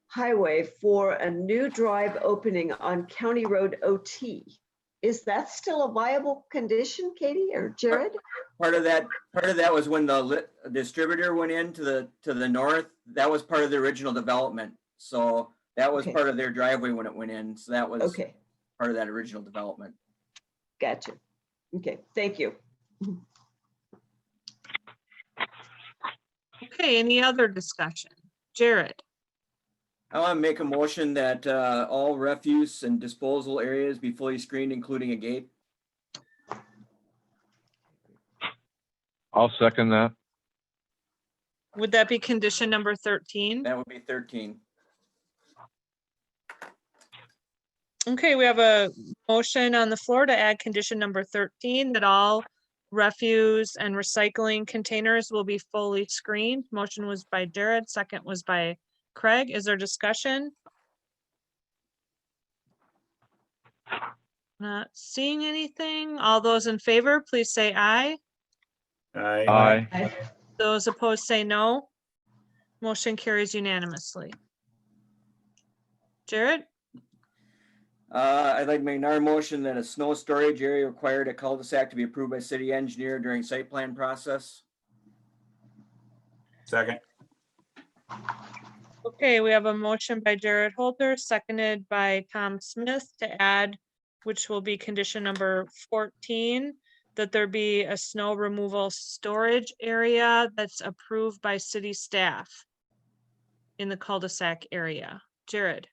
Highway for a new drive opening on County Road OT. Is that still a viable condition, Katie or Jared? Part of that was when the distributor went in to the north. That was part of the original development. So that was Okay. part of their driveway when it went in. So that was Okay, part of that original development. gotcha. Okay, thank you. Okay, any other discussion? Jared? I want to make a motion that all refuse and disposal areas be fully screened, including a gate. I'll second that. Would that be condition number 13? That would be 13. Okay, we have a motion on the floor to add condition number 13, that all refuse and recycling containers will be fully screened. Motion was by Jared, second was by Craig. Is there discussion? Not seeing anything. All those in favor, please say aye. Aye. Those opposed say no. Motion carries unanimously. Jared? I'd like to make another motion that a snow storage area required at cul-de-sac to be approved by city engineer during site plan process. Second. Okay, we have a motion by Jared Holter, seconded by Tom Smith to add, which will be condition number 14, that there be a snow removal storage area that's approved by city staff in the cul-de-sac area. Jared?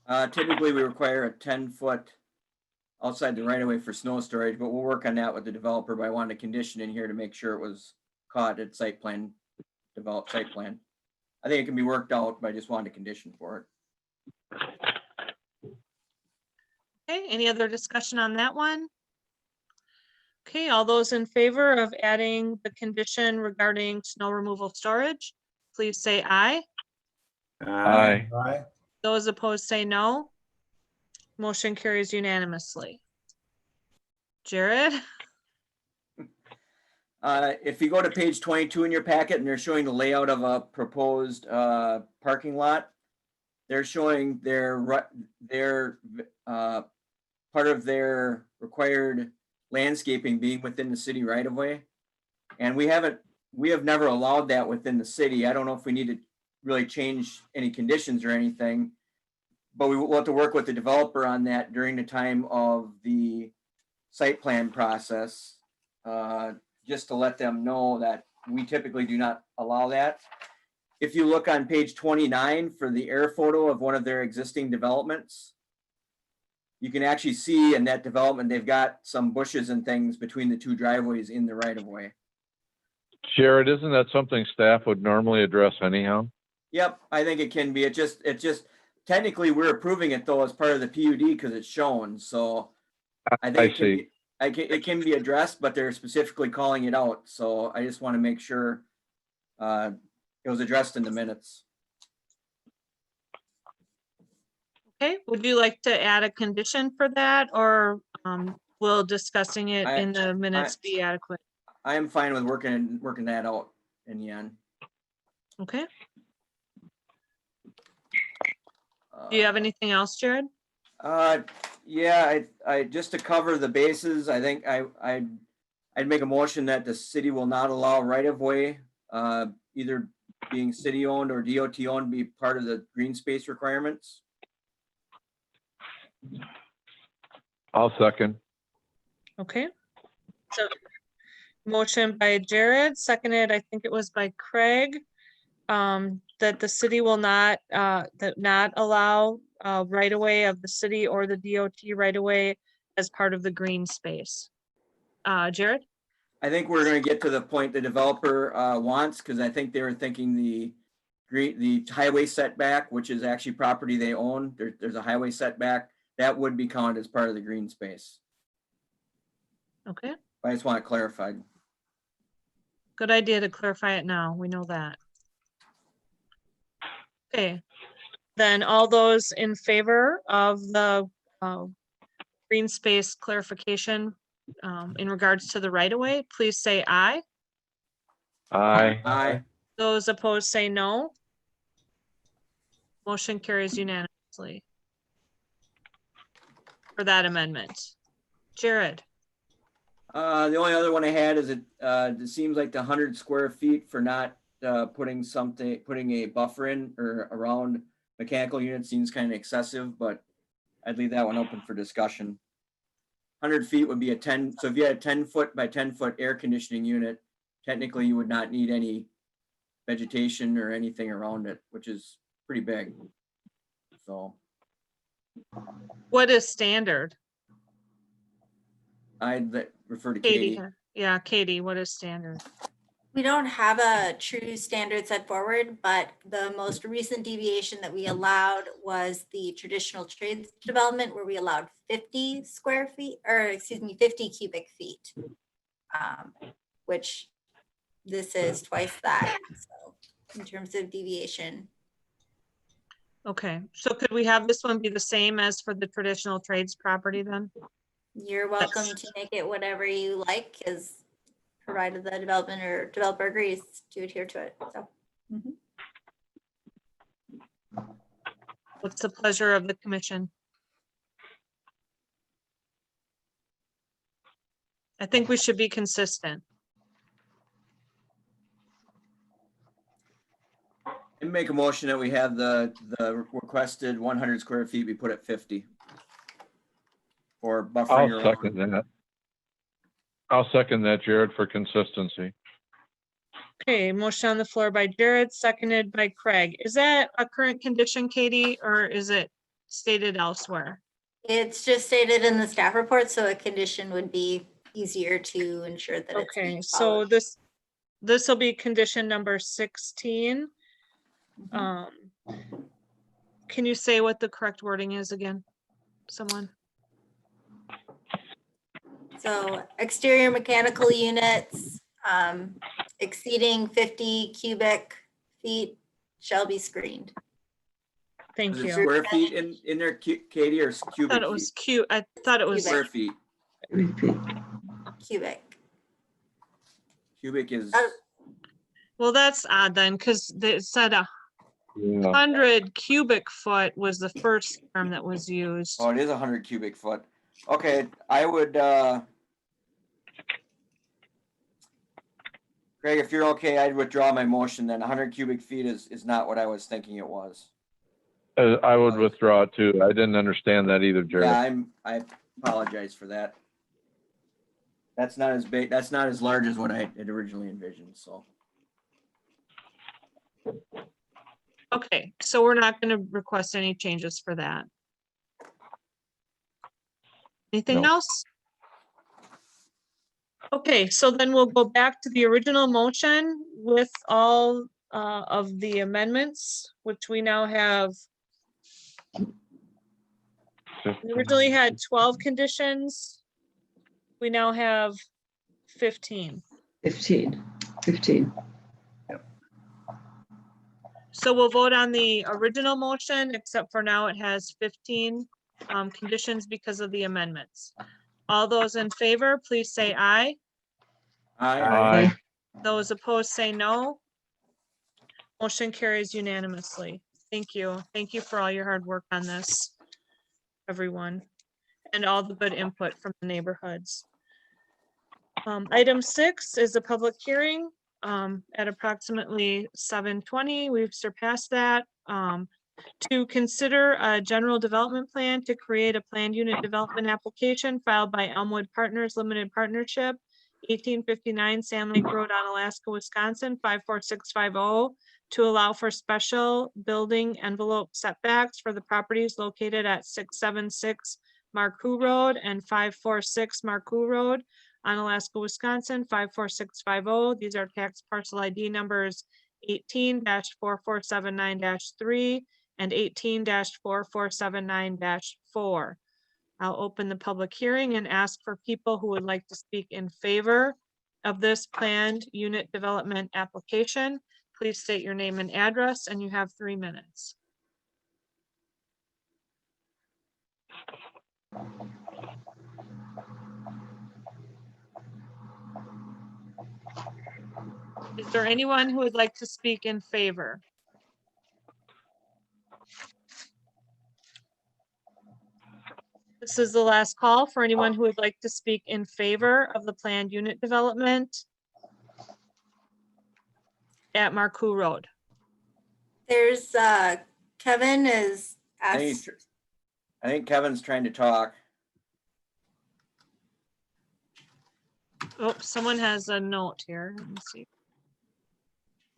Typically, we require a 10-foot outside the right of way for snow storage, but we'll work on that with the developer. But I wanted a condition in here to make sure it was caught at site plan, developed site plan. I think it can be worked out, but I just wanted a condition for it. Okay, any other discussion on that one? Okay, all those in favor of adding the condition regarding snow removal storage, please say aye. Aye. Aye. Those opposed say no. Motion carries unanimously. Jared? If you go to page 22 in your packet and they're showing the layout of a proposed parking lot, they're showing their part of their required landscaping being within the city right of way. And we have never allowed that within the city. I don't know if we need to really change any conditions or anything, but we will have to work with the developer on that during the time of the site plan process, just to let them know that we typically do not allow that. If you look on page 29 for the air photo of one of their existing developments, you can actually see in that development, they've got some bushes and things between the two driveways in the right of way. Jared, isn't that something staff would normally address anyhow? Yep, I think it can be. It just technically we're approving it though as part of the PUD because it's shown. So I think it can be addressed, but they're specifically calling it out. So I just want to make sure it was addressed in the minutes. Okay, would you like to add a condition for that, or will discussing it in the minutes be adequate? I am fine with working that out in the end. Okay. Do you have anything else, Jared? Yeah, I just to cover the bases, I think I'd make a motion that the city will not allow right of way, either being city owned or DOT owned, be part of the green space requirements. I'll second. Okay. So motion by Jared, seconded, I think it was by Craig, that the city will not allow right of way of the city or the DOT right of way as part of the green space. Jared? I think we're going to get to the point the developer wants, because I think they were thinking the highway setback, which is actually property they own. There's a highway setback that would be counted as part of the green space. Okay, I just want it clarified. good idea to clarify it now. We know that. Okay, then all those in favor of the green space clarification in regards to the right of way, please say aye. Aye. Aye. Those opposed say no. Motion carries unanimously for that amendment. Jared? The only other one I had is it seems like the 100 square feet for not putting a buffer in or around mechanical units seems kind of excessive, but I'd leave that one open for discussion. 100 feet would be a 10. So if you had a 10-foot by 10-foot air conditioning unit, technically you would not need any vegetation or anything around it, which is pretty big. So What is standard? I'd refer to Katie. Katie. Yeah, Katie, what is standard? We don't have a true standard set forward, but the most recent deviation that we allowed was the traditional trades development where we allowed 50 square feet, or excuse me, 50 cubic feet, which this is twice that. So in terms of deviation. Okay, so could we have this one be the same as for the traditional trades property then? You're welcome to make it whatever you like, as provided the development or developer agrees to adhere to it. So. What's the pleasure of the commission? I think we should be consistent. And make a motion that we have the requested 100 square feet be put at 50. Or buffering I'll around. second that. I'll second that, Jared, for consistency. Okay, motion on the floor by Jared, seconded by Craig. Is that a current condition, Katie, or is it stated elsewhere? It's just stated in the staff report, so a condition would be easier to ensure that it's Okay, being so followed. this will be condition number 16. Mhm. Can you say what the correct wording is again? Someone? So exterior mechanical units exceeding 50 cubic feet shall be screened. Thank Is it you. square feet in there, Katie, or I cubic thought it feet? was cute. I thought it was, Cubic. Square feet. Cubic. Cubic is, well, that's odd then, because it said Yeah. 100 cubic foot was the first term that was used. oh, it is 100 cubic foot. Okay, I would, Greg, if you're okay, I'd withdraw my motion then. 100 cubic feet is not what I was thinking it was. I would withdraw it too. I didn't understand that either, Jared. Yeah, I apologize for that. That's not as big, that's not as large as what I had originally envisioned, so. Okay, so we're not going to request any changes for that. Anything No. else? Okay, so then we'll go back to the original motion with all of the amendments, which we now have. We originally had 12 conditions. We now have 15. 15. So we'll vote on the original motion, except for now it has 15 conditions because of the amendments. All those in favor, please say aye. Aye. Those opposed say no. Motion carries unanimously. Thank you. Thank you for all your hard work on this, everyone, and all the good input from the neighborhoods. Item 6 is a public hearing at approximately 7:20. We've surpassed that. To consider a general development plan to create a planned unit development application filed by Elmwood Partners Limited Partnership, 1859 Sand Lake Road, Onalaska, Wisconsin, 54650, to allow for special building envelope setbacks for the properties located at 676 Marcoux Road and 546 Marcoux Road, Onalaska, Wisconsin, 54650. These are tax parcel ID numbers 18-4479-3 and 18-4479-4. I'll open the public hearing and ask for people who would like to speak in favor of this planned unit development application. Please state your name and address, and you have 3 minutes. Is there anyone who would like to speak in favor? This is the last call for anyone who would like to speak in favor of the planned unit development at Marcoux Road. There's Kevin is I asked. think Kevin's trying to talk. Oh, someone has a note here. Let me see.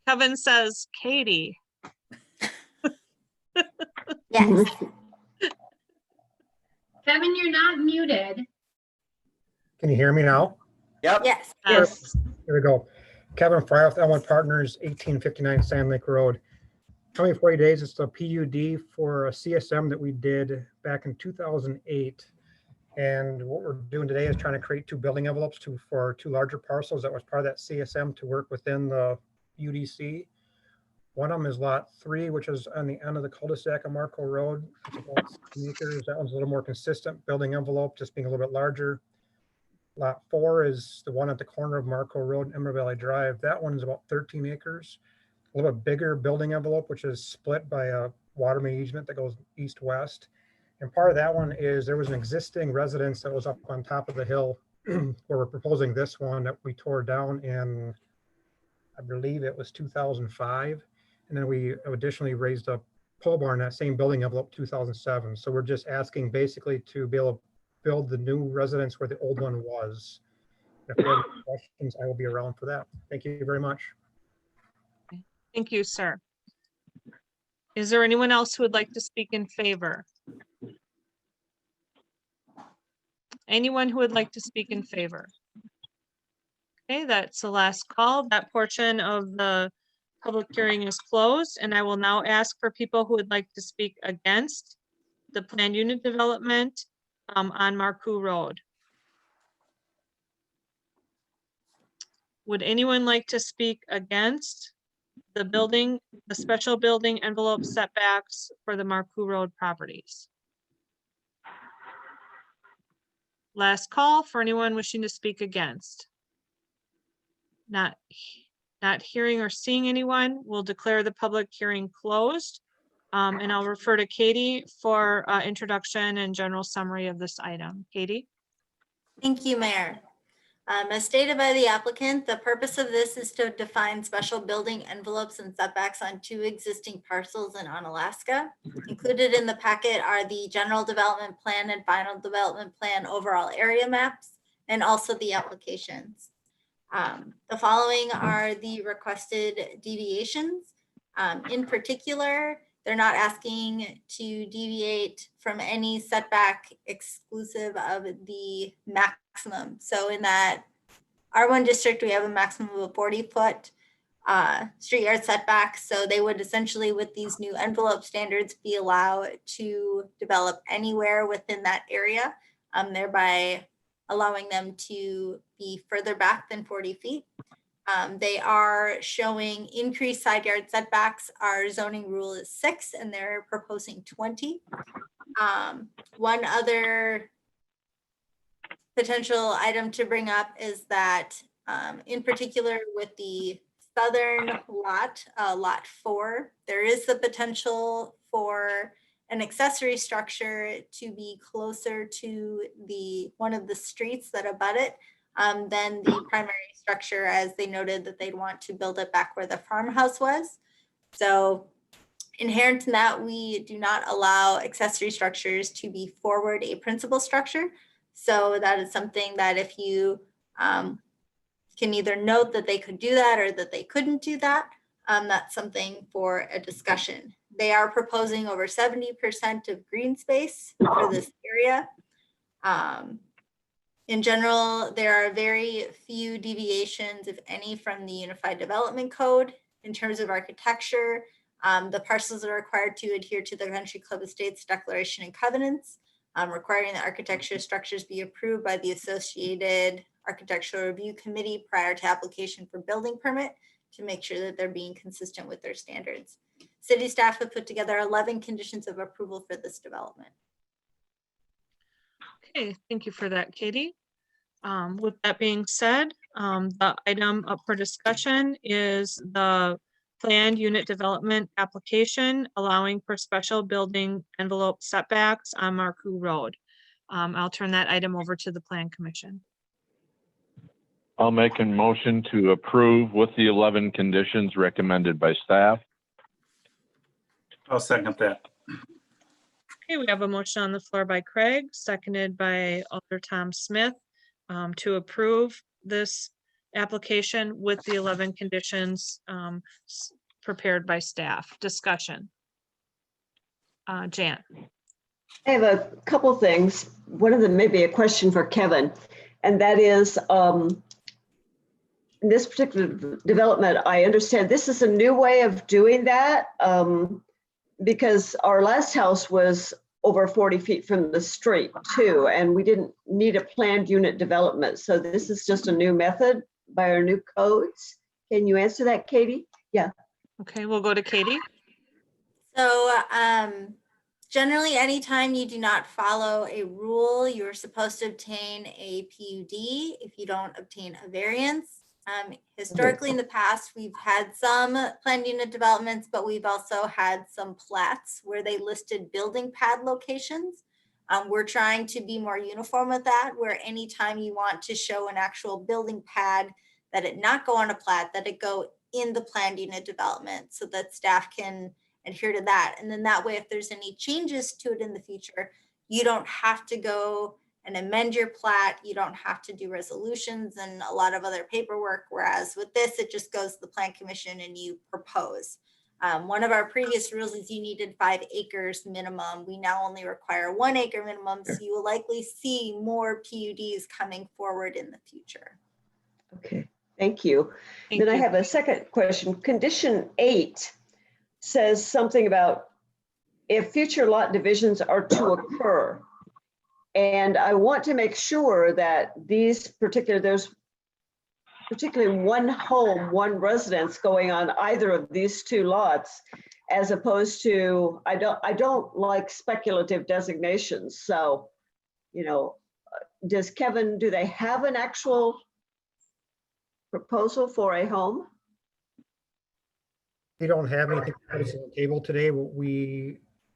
Kevin says, Katie. Yes. Kevin, you're not muted. Can you hear me now? Yep. Yes. Yes. Here we go. Kevin Fry with Elmwood Partners, 1859 Sand Lake Road. 40 days, it's the PUD for a CSM that we did back in 2008. And what we're doing today is trying to create 2 building envelopes for 2 larger parcels that was part of that CSM to work within the UDC. One of them is lot 3, which is on the end of the cul-de-sac of Marco Road. It's about 6 acres. That one's a little more consistent building envelope, just being a little bit larger. Lot 4 is the one at the corner of Marco Road and Emerald Valley Drive. That one is about 13 acres. A little bit bigger building envelope, which is split by a water main easement that goes east-west. And part of that one is there was an existing residence that was up on top of the hill where we're proposing this one that we tore down in, I believe it was 2005. And then we additionally raised a pole barn, that same building envelope, 2007. So we're just asking basically to be able to build the new residence where the old one was. If you have any questions, I will be around for that. Thank you very much. Thank you, sir. Is there anyone else who would like to speak in favor? Anyone who would like to speak in favor? Okay, that's the last call. That portion of the public hearing is closed, and I will now ask for people who would like to speak against the planned unit development on Marcoux Road. Would anyone like to speak against the building, the special building envelope setbacks for the Marcoux Road properties? Last call for anyone wishing to speak against. Not hearing or seeing anyone, we'll declare the public hearing closed. And I'll refer to Katie for introduction and general summary of this item. Katie? Thank you, Mayor. As stated by the applicant, the purpose of this is to define special building envelopes and setbacks on 2 existing parcels in Onalaska. Included in the packet are the general development plan and final development plan overall area maps, and also the applications. The following are the requested deviations. In particular, they're not asking to deviate from any setback exclusive of the maximum. So in that R1 district, we have a maximum of a 40-foot street yard setback. So they would essentially, with these new envelope standards, be allowed to develop anywhere within that area, thereby allowing them to be further back than 40 feet. They are showing increased side yard setbacks. Our zoning rule is 6 and they're proposing 20. One other potential item to bring up is that in particular with the southern lot, lot 4, there is the potential for an accessory structure to be closer to one of the streets that abut it than the primary structure, as they noted that they'd want to build it back where the farmhouse was. So inherent in that, we do not allow accessory structures to be forward a principal structure. So that is something that if you can either note that they could do that or that they couldn't do that, that's something for a discussion. They are proposing over 70% of green space for this area. In general, there are very few deviations, if any, from the Unified Development Code. In terms of architecture, the parcels are required to adhere to the Country Club Estates Declaration and Covenants, requiring that architecture structures be approved by the Associated Architectural Review Committee prior to application for building permit to make sure that they're being consistent with their standards. City staff have put together 11 conditions of approval for this development. Okay, thank you for that, Katie. With that being said, the item up for discussion is the planned unit development application allowing for special building envelope setbacks on Marcoux Road. I'll turn that item over to the Plan Commission. I'll make a motion to approve with the 11 conditions recommended by staff. I'll second that. Okay, we have a motion on the floor by Craig, seconded by Alder Tom Smith to approve this application with the 11 conditions prepared by staff. Discussion. Jan. I have a couple things. One of them may be a question for Kevin, and that is, in this particular development, I understand this is a new way of doing that because our last house was over 40 feet from the street too, and we didn't need a planned unit development. So this is just a new method by our new codes. Can you answer that, Katie? Yeah. Okay, we'll go to Katie. So generally, anytime you do not follow a rule, you're supposed to obtain a PUD if you don't obtain a variance. Historically, in the past, we've had some planned unit developments, but we've also had some plats where they listed building pad locations. We're trying to be more uniform with that, where anytime you want to show an actual building pad, that it not go on a plat, that it go in the planned unit development so that staff can adhere to that. And then that way, if there's any changes to it in the future, you don't have to go and amend your plat. You don't have to do resolutions and a lot of other paperwork. Whereas with this, it just goes to the Plan Commission and you propose. One of our previous rules is you needed 5 acres minimum. We now only require 1 acre minimum. So you will likely see more PUDs coming forward in the future. Okay, thank you. Thank Then I you. have a second question. Condition 8 says something about if future lot divisions are to occur. And I want to make sure that there's particularly one home, one residence going on either of these 2 lots, as opposed to, I don't like speculative designations. So, you know, do they have an actual proposal for a home? They don't have anything on the table today.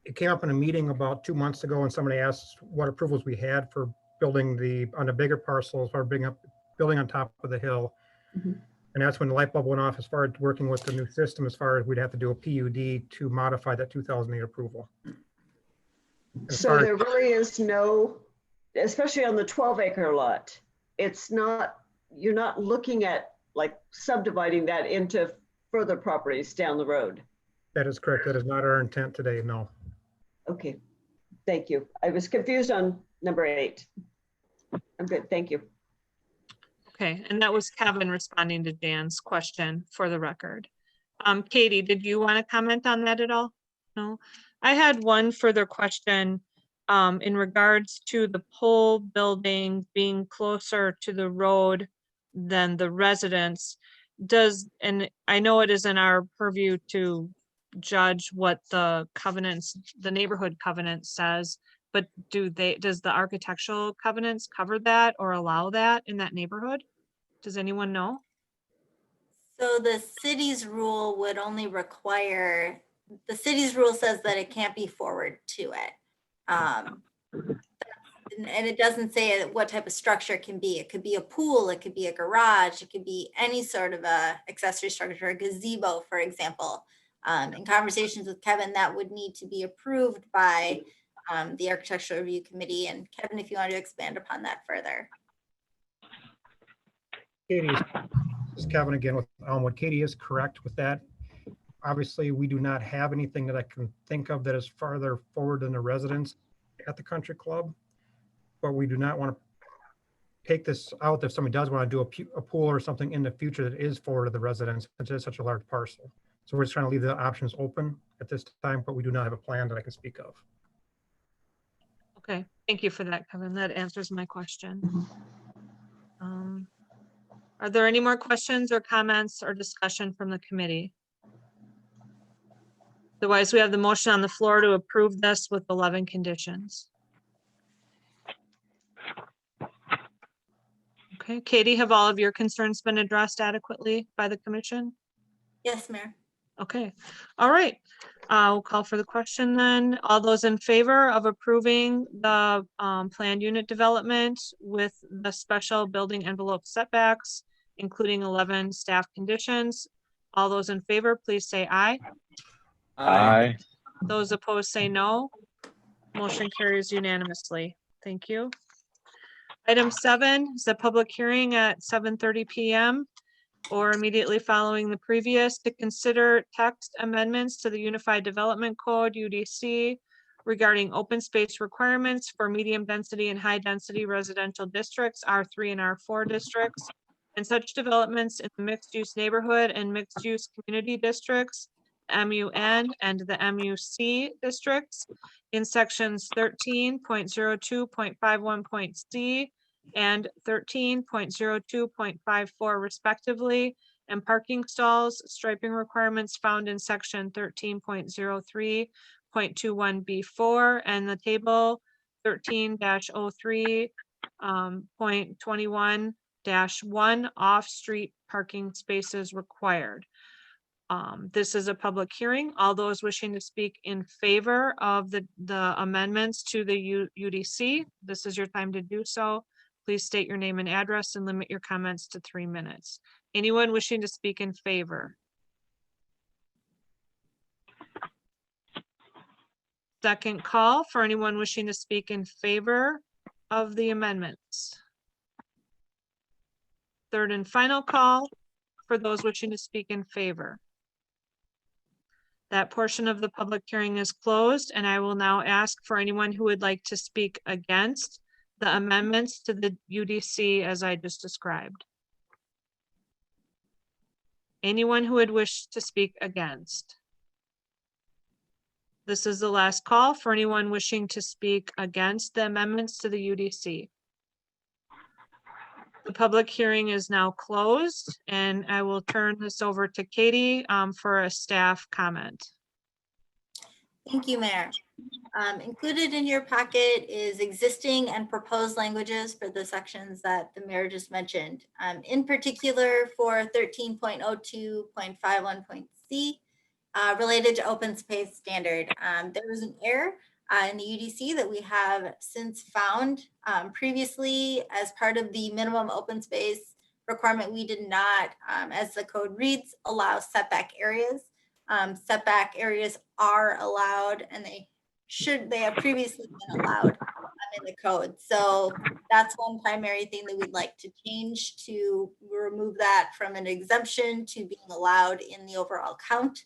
It came up in a meeting about 2 months ago, and somebody asked what approvals we had for building on the bigger parcels, or building on top of the hill. Mhm. And that's when the light bulb went off as far as working with the new system, as far as we'd have to do a PUD to modify that 2008 approval. As So far as- there really is no, especially on the 12-acre lot, you're not looking at like subdividing that into further properties down the road. That is correct. That is not our intent today, no. Okay, thank you. I was confused on number 8. I'm good, thank you. Okay, and that was Kevin responding to Dan's question for the record. Katie, did you want to comment on that at all? No? I had one further question in regards to the pole building being closer to the road than the residence. And I know it is in our purview to judge what the covenants, the neighborhood covenant says, but does the architectural covenants cover that or allow that in that neighborhood? Does anyone know? So the city's rule would only require, the city's rule says that it can't be forward to it. And it doesn't say what type of structure it can be. It could be a pool, it could be a garage, it could be any sort of a accessory structure, a gazebo, for example. In conversations with Kevin, that would need to be approved by the Architectural Review Committee. And Kevin, if you want to expand upon that further. Katie, this is Kevin again with Elmwood. Katie is correct with that. Obviously, we do not have anything that I can think of that is farther forward than the residence at the country club. But we do not want to take this out if somebody does want to do a pool or something in the future that is forward to the residence, since it's such a large parcel. So we're just trying to leave the options open at this time, but we do not have a plan that I can speak of. Okay, thank you for that, Kevin. That answers my question. Are there any more questions or comments or discussion from the committee? Otherwise, we have the motion on the floor to approve this with 11 conditions. Okay, Katie, have all of your concerns been addressed adequately by the commission? Yes, Mayor. Okay, all right. We'll call for the question then. All those in favor of approving the planned unit development with the special building envelope setbacks, including 11 staff conditions. All those in favor, please say aye. Aye. Those opposed say no. Motion carries unanimously. Thank you. Item 7 is a public hearing at 7:30 PM or immediately following the previous to consider text amendments to the Unified Development Code, UDC, regarding open space requirements for medium density and high density residential districts, R3 and R4 districts, and such developments in the mixed use neighborhood and mixed use community districts, MUN and the MUC districts in sections 13.02.51.c and 13.02.54 respectively, and parking stalls, striping requirements found in section 13.03.21B4 and the table 13-03.21-1 off-street parking spaces required. This is a public hearing. All those wishing to speak in favor of the amendments to the UDC, this is your time to do so. Please state your name and address and limit your comments to 3 minutes. Anyone wishing to speak in favor? Second call for anyone wishing to speak in favor of the amendments. Third and final call for those wishing to speak in favor. That portion of the public hearing is closed, and I will now ask for anyone who would like to speak against the amendments to the UDC as I just described. Anyone who would wish to speak against? This is the last call for anyone wishing to speak against the amendments to the UDC. The public hearing is now closed, and I will turn this over to Katie for a staff comment. Thank you, Mayor. Included in your packet is existing and proposed languages for the sections that the mayor just mentioned. In particular for 13.02.51.c related to open space standard. There was an error in the UDC that we have since found. Previously, as part of the minimum open space requirement, we did not, as the code reads, allow setback areas. Setback areas are allowed, and they have previously been allowed in the code. So that's one primary thing that we'd like to change, to remove that from an exemption to being allowed in the overall count.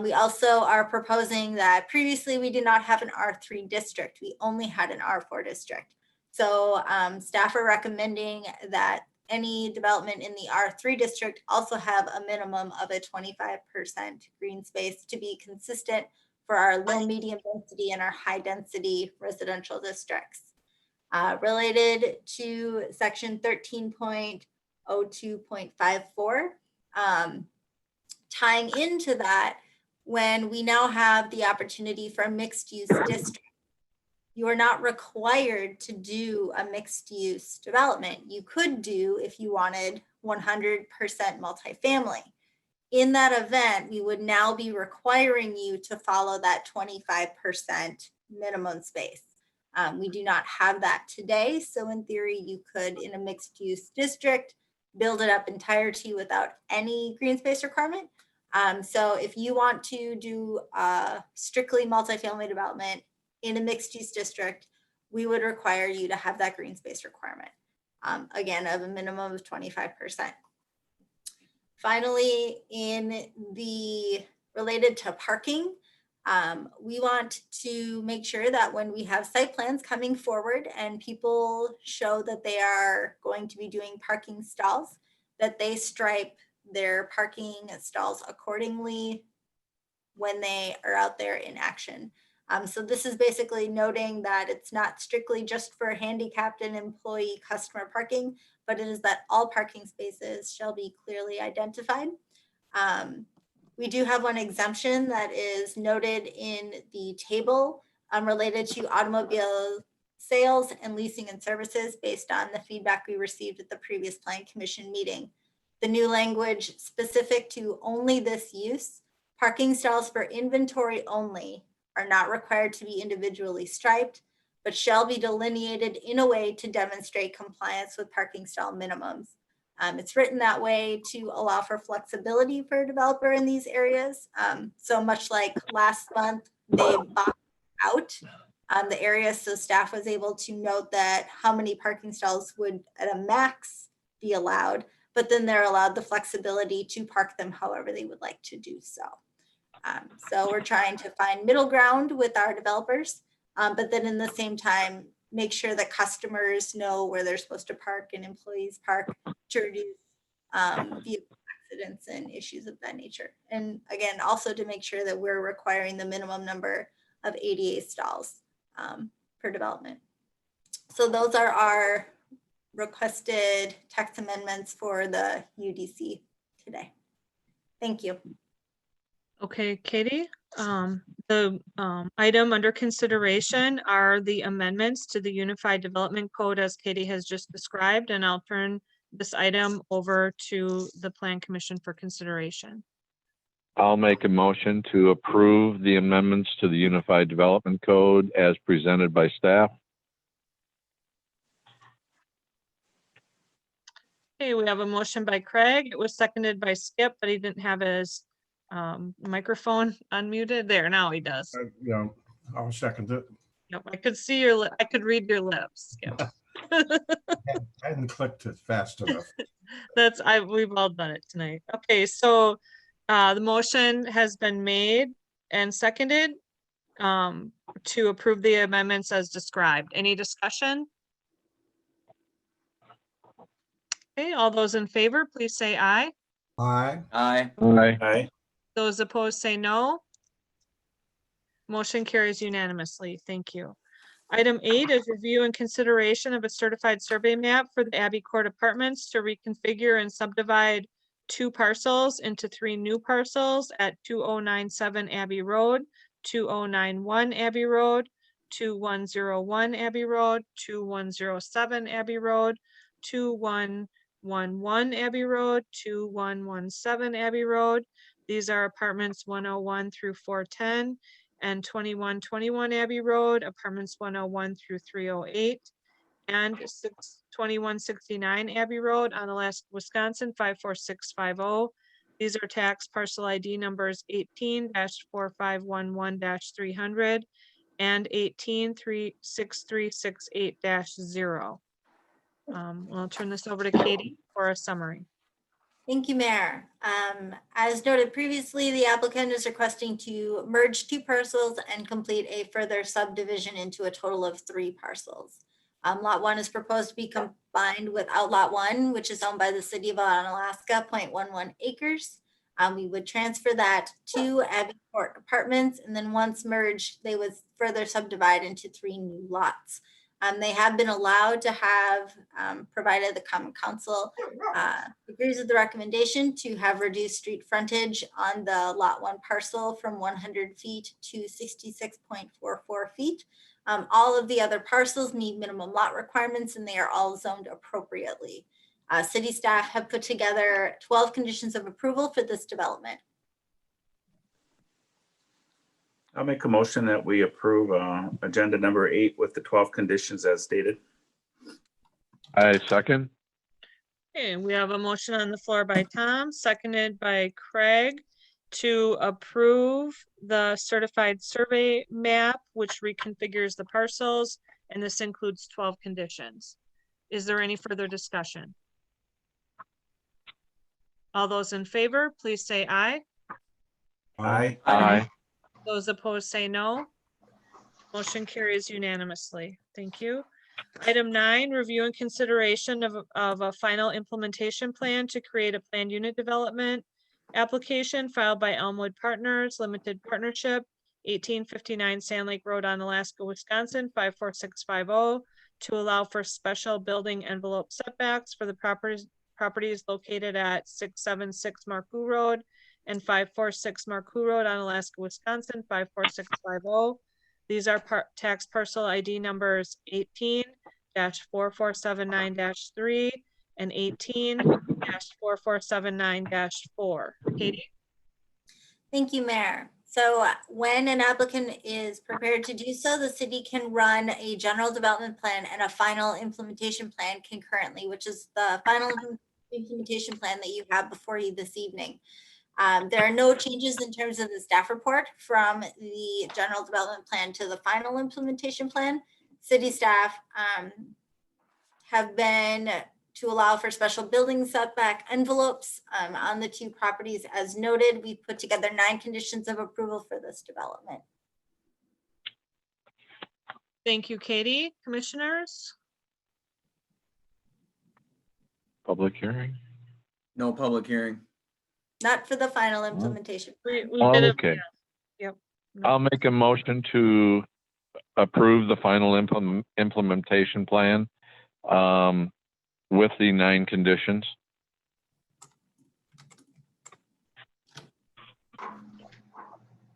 We also are proposing that previously we did not have an R3 district. We only had an R4 district. So staff are recommending that any development in the R3 district also have a minimum of a 25% green space to be consistent for our low, medium density and our high density residential districts. Related to section 13.02.54, tying into that, when we now have the opportunity for a mixed use district, you are not required to do a mixed use development. You could do, if you wanted, 100% multifamily. In that event, we would now be requiring you to follow that 25% minimum space. We do not have that today. So in theory, you could, in a mixed use district, build it up entirety without any green space requirement. So if you want to do strictly multifamily development in a mixed use district, we would require you to have that green space requirement, again, of a minimum of 25%. Finally, in the related to parking, we want to make sure that when we have site plans coming forward and people show that they are going to be doing parking stalls, that they stripe their parking stalls accordingly when they are out there in action. So this is basically noting that it's not strictly just for handicapped and employee customer parking, but it is that all parking spaces shall be clearly identified. We do have one exemption that is noted in the table related to automobile sales and leasing and services based on the feedback we received at the previous Plan Commission meeting. The new language specific to only this use, parking stalls for inventory only are not required to be individually striped, but shall be delineated in a way to demonstrate compliance with parking stall minimums. It's written that way to allow for flexibility for a developer in these areas. So much like last month, they boxed out the area, so staff was able to note that how many parking stalls would at a max be allowed, but then they're allowed the flexibility to park them however they would like to do so. So we're trying to find middle ground with our developers, but then in the same time, make sure that customers know where they're supposed to park and employees park to reduce vehicle accidents and issues of that nature. And again, also to make sure that we're requiring the minimum number of ADA stalls per development. So those are our requested text amendments for the UDC today. Thank you. Okay, Katie, the item under consideration are the amendments to the Unified Development Code as Katie has just described, and I'll turn this item over to the Plan Commission for consideration. I'll make a motion to approve the amendments to the Unified Development Code as presented by staff. Okay, we have a motion by Craig. It was seconded by Skip, but he didn't have his microphone unmuted. There, now he does. Yeah, I'll second it. Yep, I could see your I could read your lips, Skip. I hadn't clicked it fast enough. We've all done it tonight. Okay, so The motion has been made and seconded to approve the amendments as described. Any discussion? Okay, all those in favor, please say aye. Aye. Aye. Aye. Aye. Those opposed say no. Motion carries unanimously. Thank you. Item 8 is review and consideration of a certified survey map for the Abbey Court Apartments to reconfigure and subdivide 2 parcels into 3 new parcels at 2097 Abbey Road, 2091 Abbey Road, 2101 Abbey Road, 2107 Abbey Road, 2111 Abbey Road, 2117 Abbey Road. These are apartments 101 through 410 and 2121 Abbey Road, apartments 101 through 308, and 2169 Abbey Road, Onalaska, Wisconsin, 54650. These are tax parcel ID numbers 18-4511-300 and 18-6368-0. I'll turn this over to Katie for a summary. Thank you, Mayor. As noted previously, the applicant is requesting to merge 2 parcels and complete a further subdivision into a total of 3 parcels. Lot 1 is proposed to be combined with Outlot 1, which is owned by the city of Onalaska, 0.11 acres. We would transfer that to Abbey Court Apartments, and then once merged, they would further subdivide into 3 new lots. They have been allowed to have, provided the Common Council agrees with the recommendation, to have reduced street frontage on the Lot 1 parcel from 100 feet to 66.44 feet. All of the other parcels meet minimum lot requirements, and they are all zoned appropriately. City staff have put together 12 conditions of approval for this development. I'll make a motion that we approve agenda number 8 with the 12 conditions as stated. I second. Okay, we have a motion on the floor by Tom, seconded by Craig, to approve the certified survey map, which reconfigures the parcels, and this includes 12 conditions. Is there any further discussion? All those in favor, please say aye. Aye. Aye. Those opposed say no. Motion carries unanimously. Thank you. Item 9, review and consideration of a final implementation plan to create a planned unit development application filed by Elmwood Partners Limited Partnership, 1859 Sand Lake Road, Onalaska, Wisconsin, 54650, to allow for special building envelope setbacks for the properties located at 676 Marcoux Road and 546 Marcoux Road, Onalaska, Wisconsin, 54650. These are tax parcel ID numbers 18-4479-3 and 18-4479-4. Katie? Thank you, Mayor. So when an applicant is prepared to do so, the city can run a general development plan and a final implementation plan concurrently, which is the final implementation plan that you have before you this evening. There are no changes in terms of the staff report from the general development plan to the final implementation plan. City staff have been to allow for special building setback envelopes on the 2 properties. As noted, we put together 9 conditions of approval for this development. Thank you, Katie. Commissioners? Public hearing. No public hearing. Not for the final implementation. We Oh, did it. okay. Yep. I'll make a motion to approve the final implementation plan with the 9 conditions.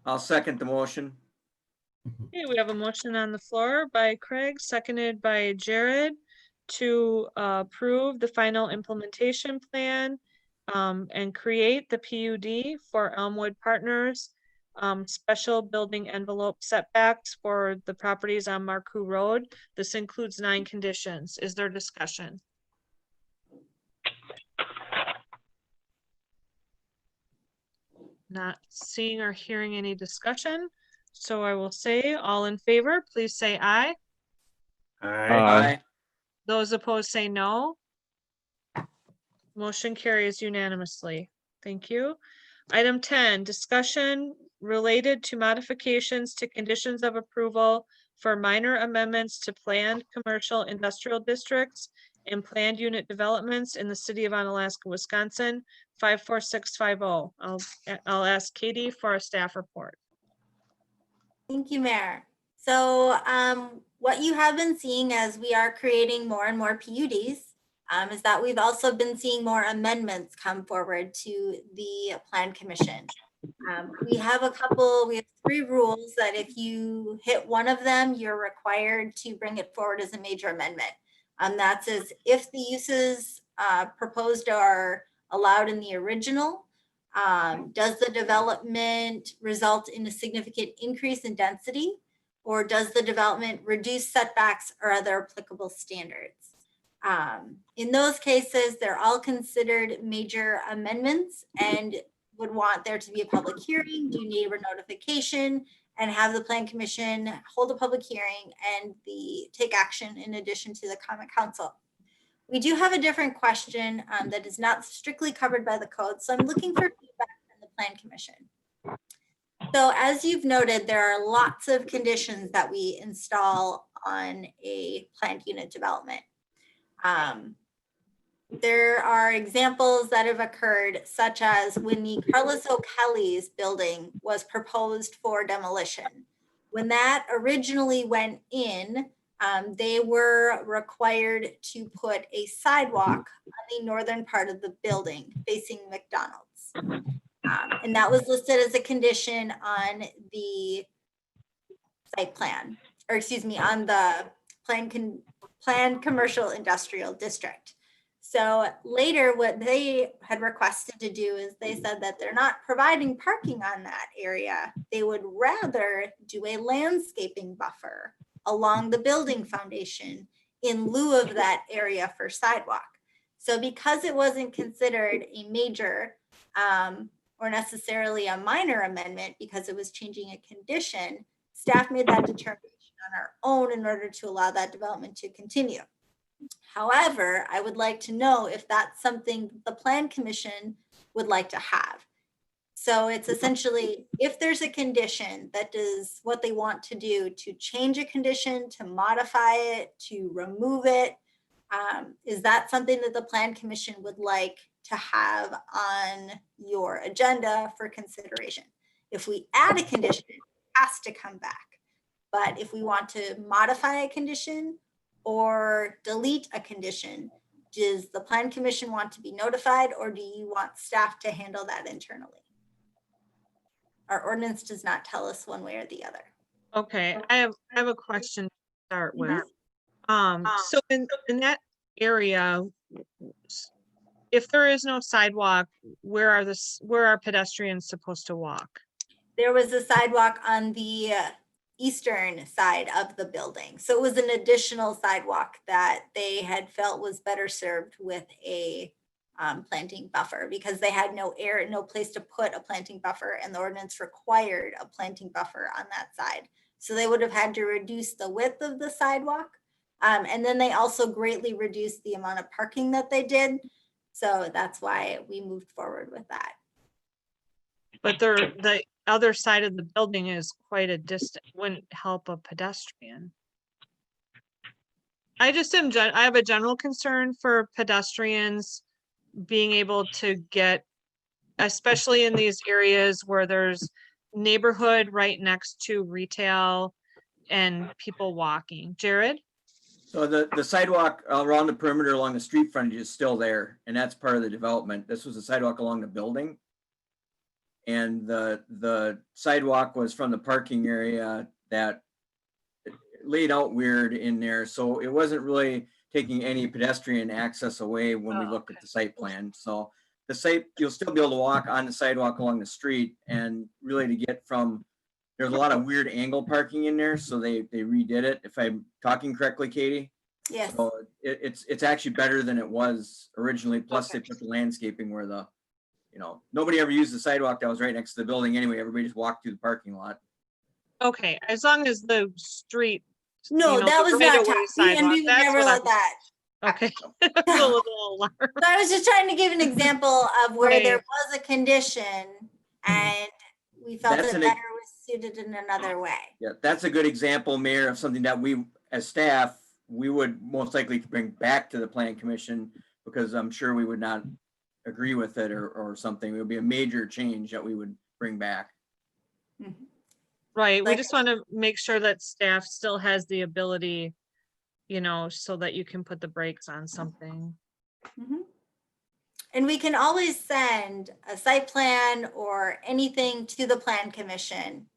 I'll second the motion. Okay, we have a motion on the floor by Craig, seconded by Jared, to approve the final implementation plan and create the PUD for Elmwood Partners, special building envelope setbacks for the properties on Marcoux Road. This includes 9 conditions. Is there discussion? Not seeing or hearing any discussion. So I will say, all in favor, please say aye. Aye. Those opposed say no. Motion carries unanimously. Thank you. Item 10, discussion related to modifications to conditions of approval for minor amendments to planned commercial industrial districts and planned unit developments in the city of Onalaska, Wisconsin, 54650. I'll ask Katie for a staff report. Thank you, Mayor. So what you have been seeing as we are creating more and more PUDs is that we've also been seeing more amendments come forward to the Plan Commission. We have 3 rules that if you hit one of them, you're required to bring it forward as a major amendment. That says if the uses proposed are allowed in the original, does the development result in a significant increase in density, or does the development reduce setbacks or other applicable standards? In those cases, they're all considered major amendments and would want there to be a public hearing, do neighbor notification, and have the Plan Commission hold a public hearing and take action in addition to the Common Council. We do have a different question that is not strictly covered by the code, so I'm looking for feedback from the Plan Commission. So as you've noted, there are lots of conditions that we install on a planned unit development. There are examples that have occurred, such as when the Carlos O'Kelly's building was proposed for demolition. When that originally went in, they were required to put a sidewalk on the northern part of the building facing McDonald's. And that was listed as a condition on the site plan, or excuse me, on the planned commercial industrial district. So later, what they had requested to do is they said that they're not providing parking on that area. They would rather do a landscaping buffer along the building foundation in lieu of that area for sidewalk. So because it wasn't considered a major or necessarily a minor amendment because it was changing a condition, staff made that determination on our own in order to allow that development to continue. However, I would like to know if that's something the Plan Commission would like to have. So it's essentially, if there's a condition that does what they want to do to change a condition, to modify it, to remove it, is that something that the Plan Commission would like to have on your agenda for consideration? If we add a condition, it has to come back. But if we want to modify a condition or delete a condition, does the Plan Commission want to be notified, or do you want staff to handle that internally? Our ordinance does not tell us one way or the other. Okay, I have a question to start with. So in that area, if there is no sidewalk, where are pedestrians supposed to walk? There was a sidewalk on the eastern side of the building. So it was an additional sidewalk that they had felt was better served with a planting buffer, because they had no place to put a planting buffer, and the ordinance required a planting buffer on that side. So they would have had to reduce the width of the sidewalk. And then they also greatly reduced the amount of parking that they did. So that's why we moved forward with that. But the other side of the building is quite a distance, wouldn't help a pedestrian. I have a general concern for pedestrians being able to get, especially in these areas where there's neighborhood right next to retail and people walking. Jared? So the sidewalk around the perimeter along the street frontage is still there, and that's part of the development. This was a sidewalk along the building. And the sidewalk was from the parking area that laid out weird in there. So it wasn't really taking any pedestrian access away when we looked at the site plan. So the site, you'll still be able to walk on the sidewalk along the street, and really to get from, there's a lot of weird angle parking in there. So they redid it, if I'm talking correctly, Katie. Yes. So it's actually better than it was originally. Plus they put the landscaping where the, nobody ever used the sidewalk that was right next to the building anyway. Everybody just walked through the parking lot. Okay, as long as the street. No, the that was right not of way and sidewalk, we would that's never what let that. Okay. I was a little alarmed. So I was just trying to give an example of where there Right. was a condition And we felt That's it an better ex- was suited in another way. Yeah, that's a good example, Mayor, of something that we, as staff, we would most likely bring back to the Plan Commission, because I'm sure we would not agree with it or something. It would be a major change that we would bring back. Right, we Like- just want to make sure that staff still has the ability, you know, so that you can put the brakes on something. Mhm. And we can always send a site plan or anything to the Plan Commission.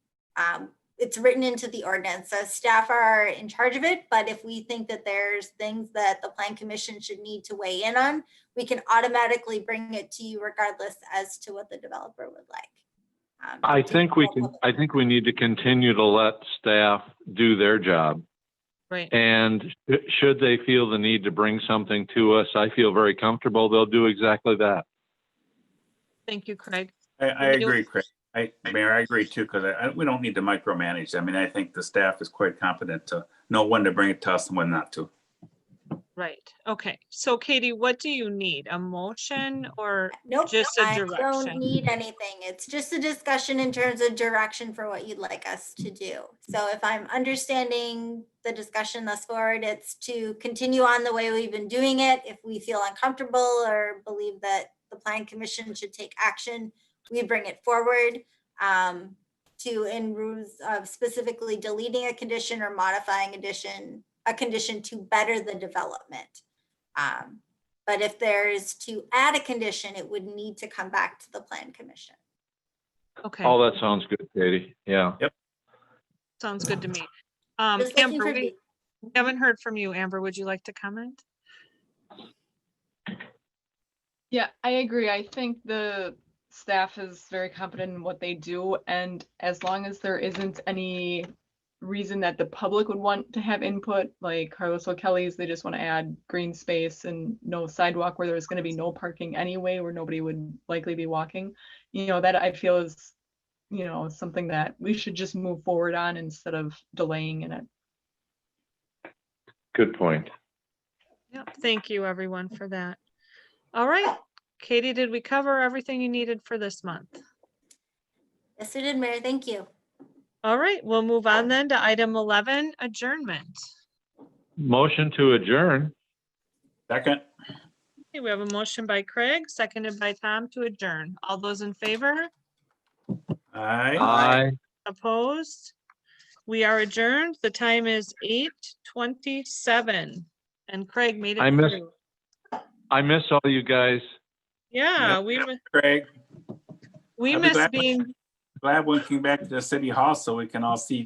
It's written into the ordinance, so staff are in charge of it, but if we think that there's things that the Plan Commission should need to weigh in on, we can automatically bring it to you regardless as to what the developer would like. I to think we develop can, public I think we need to continue to let staff do their job. Right, And should they feel the need to bring something to us, I feel very comfortable they'll do exactly that. thank you, Craig. I You- agree, Craig. Mayor, I agree too, because we don't need to micromanage. I mean, I think the staff is quite competent to know when to bring it to us and when not to. Right, okay, so Katie, what do you need? A motion or Nope, just a I don't direction? need anything. It's just a discussion in terms of direction for what you'd like us to do. So if I'm understanding the discussion thus forward, it's to continue on the way we've been doing it. If we feel uncomfortable or believe that the Plan Commission should take action, we bring it forward to in rules of specifically deleting a condition or modifying a condition to better the development. But if there's to add a condition, it would need to come back to the Plan Commission. Okay, Oh, that sounds good, Katie. Yeah. sounds good to me. Just looking Amber, for we haven't heard from you. Amber, would you like to comment? Yeah, I agree. I think the staff is very competent in what they do, and as long as there isn't any reason that the public would want to have input, like Carlos O'Kelly's, they just want to add green space and no sidewalk where there's going to be no parking anyway, where nobody would likely be walking. You know, that I feel is, you know, something that we should just move forward on instead of delaying in it. Good point. Yep, thank you everyone for that. All right, Katie, did we cover everything you needed for this month? Yes, we did, Mayor. Thank you. All right, we'll move on then to item 11, adjournment. Motion to adjourn. Second, Okay, we have a motion by Craig, seconded by Tom to adjourn. All those in favor? aye. Aye. Opposed? We are adjourned. The time is 8:27 and Craig made it I missed- through. I miss all you guys. Yeah, Yep. we Craig, I'll be miss glad- being glad we came back to the city hall so we can all see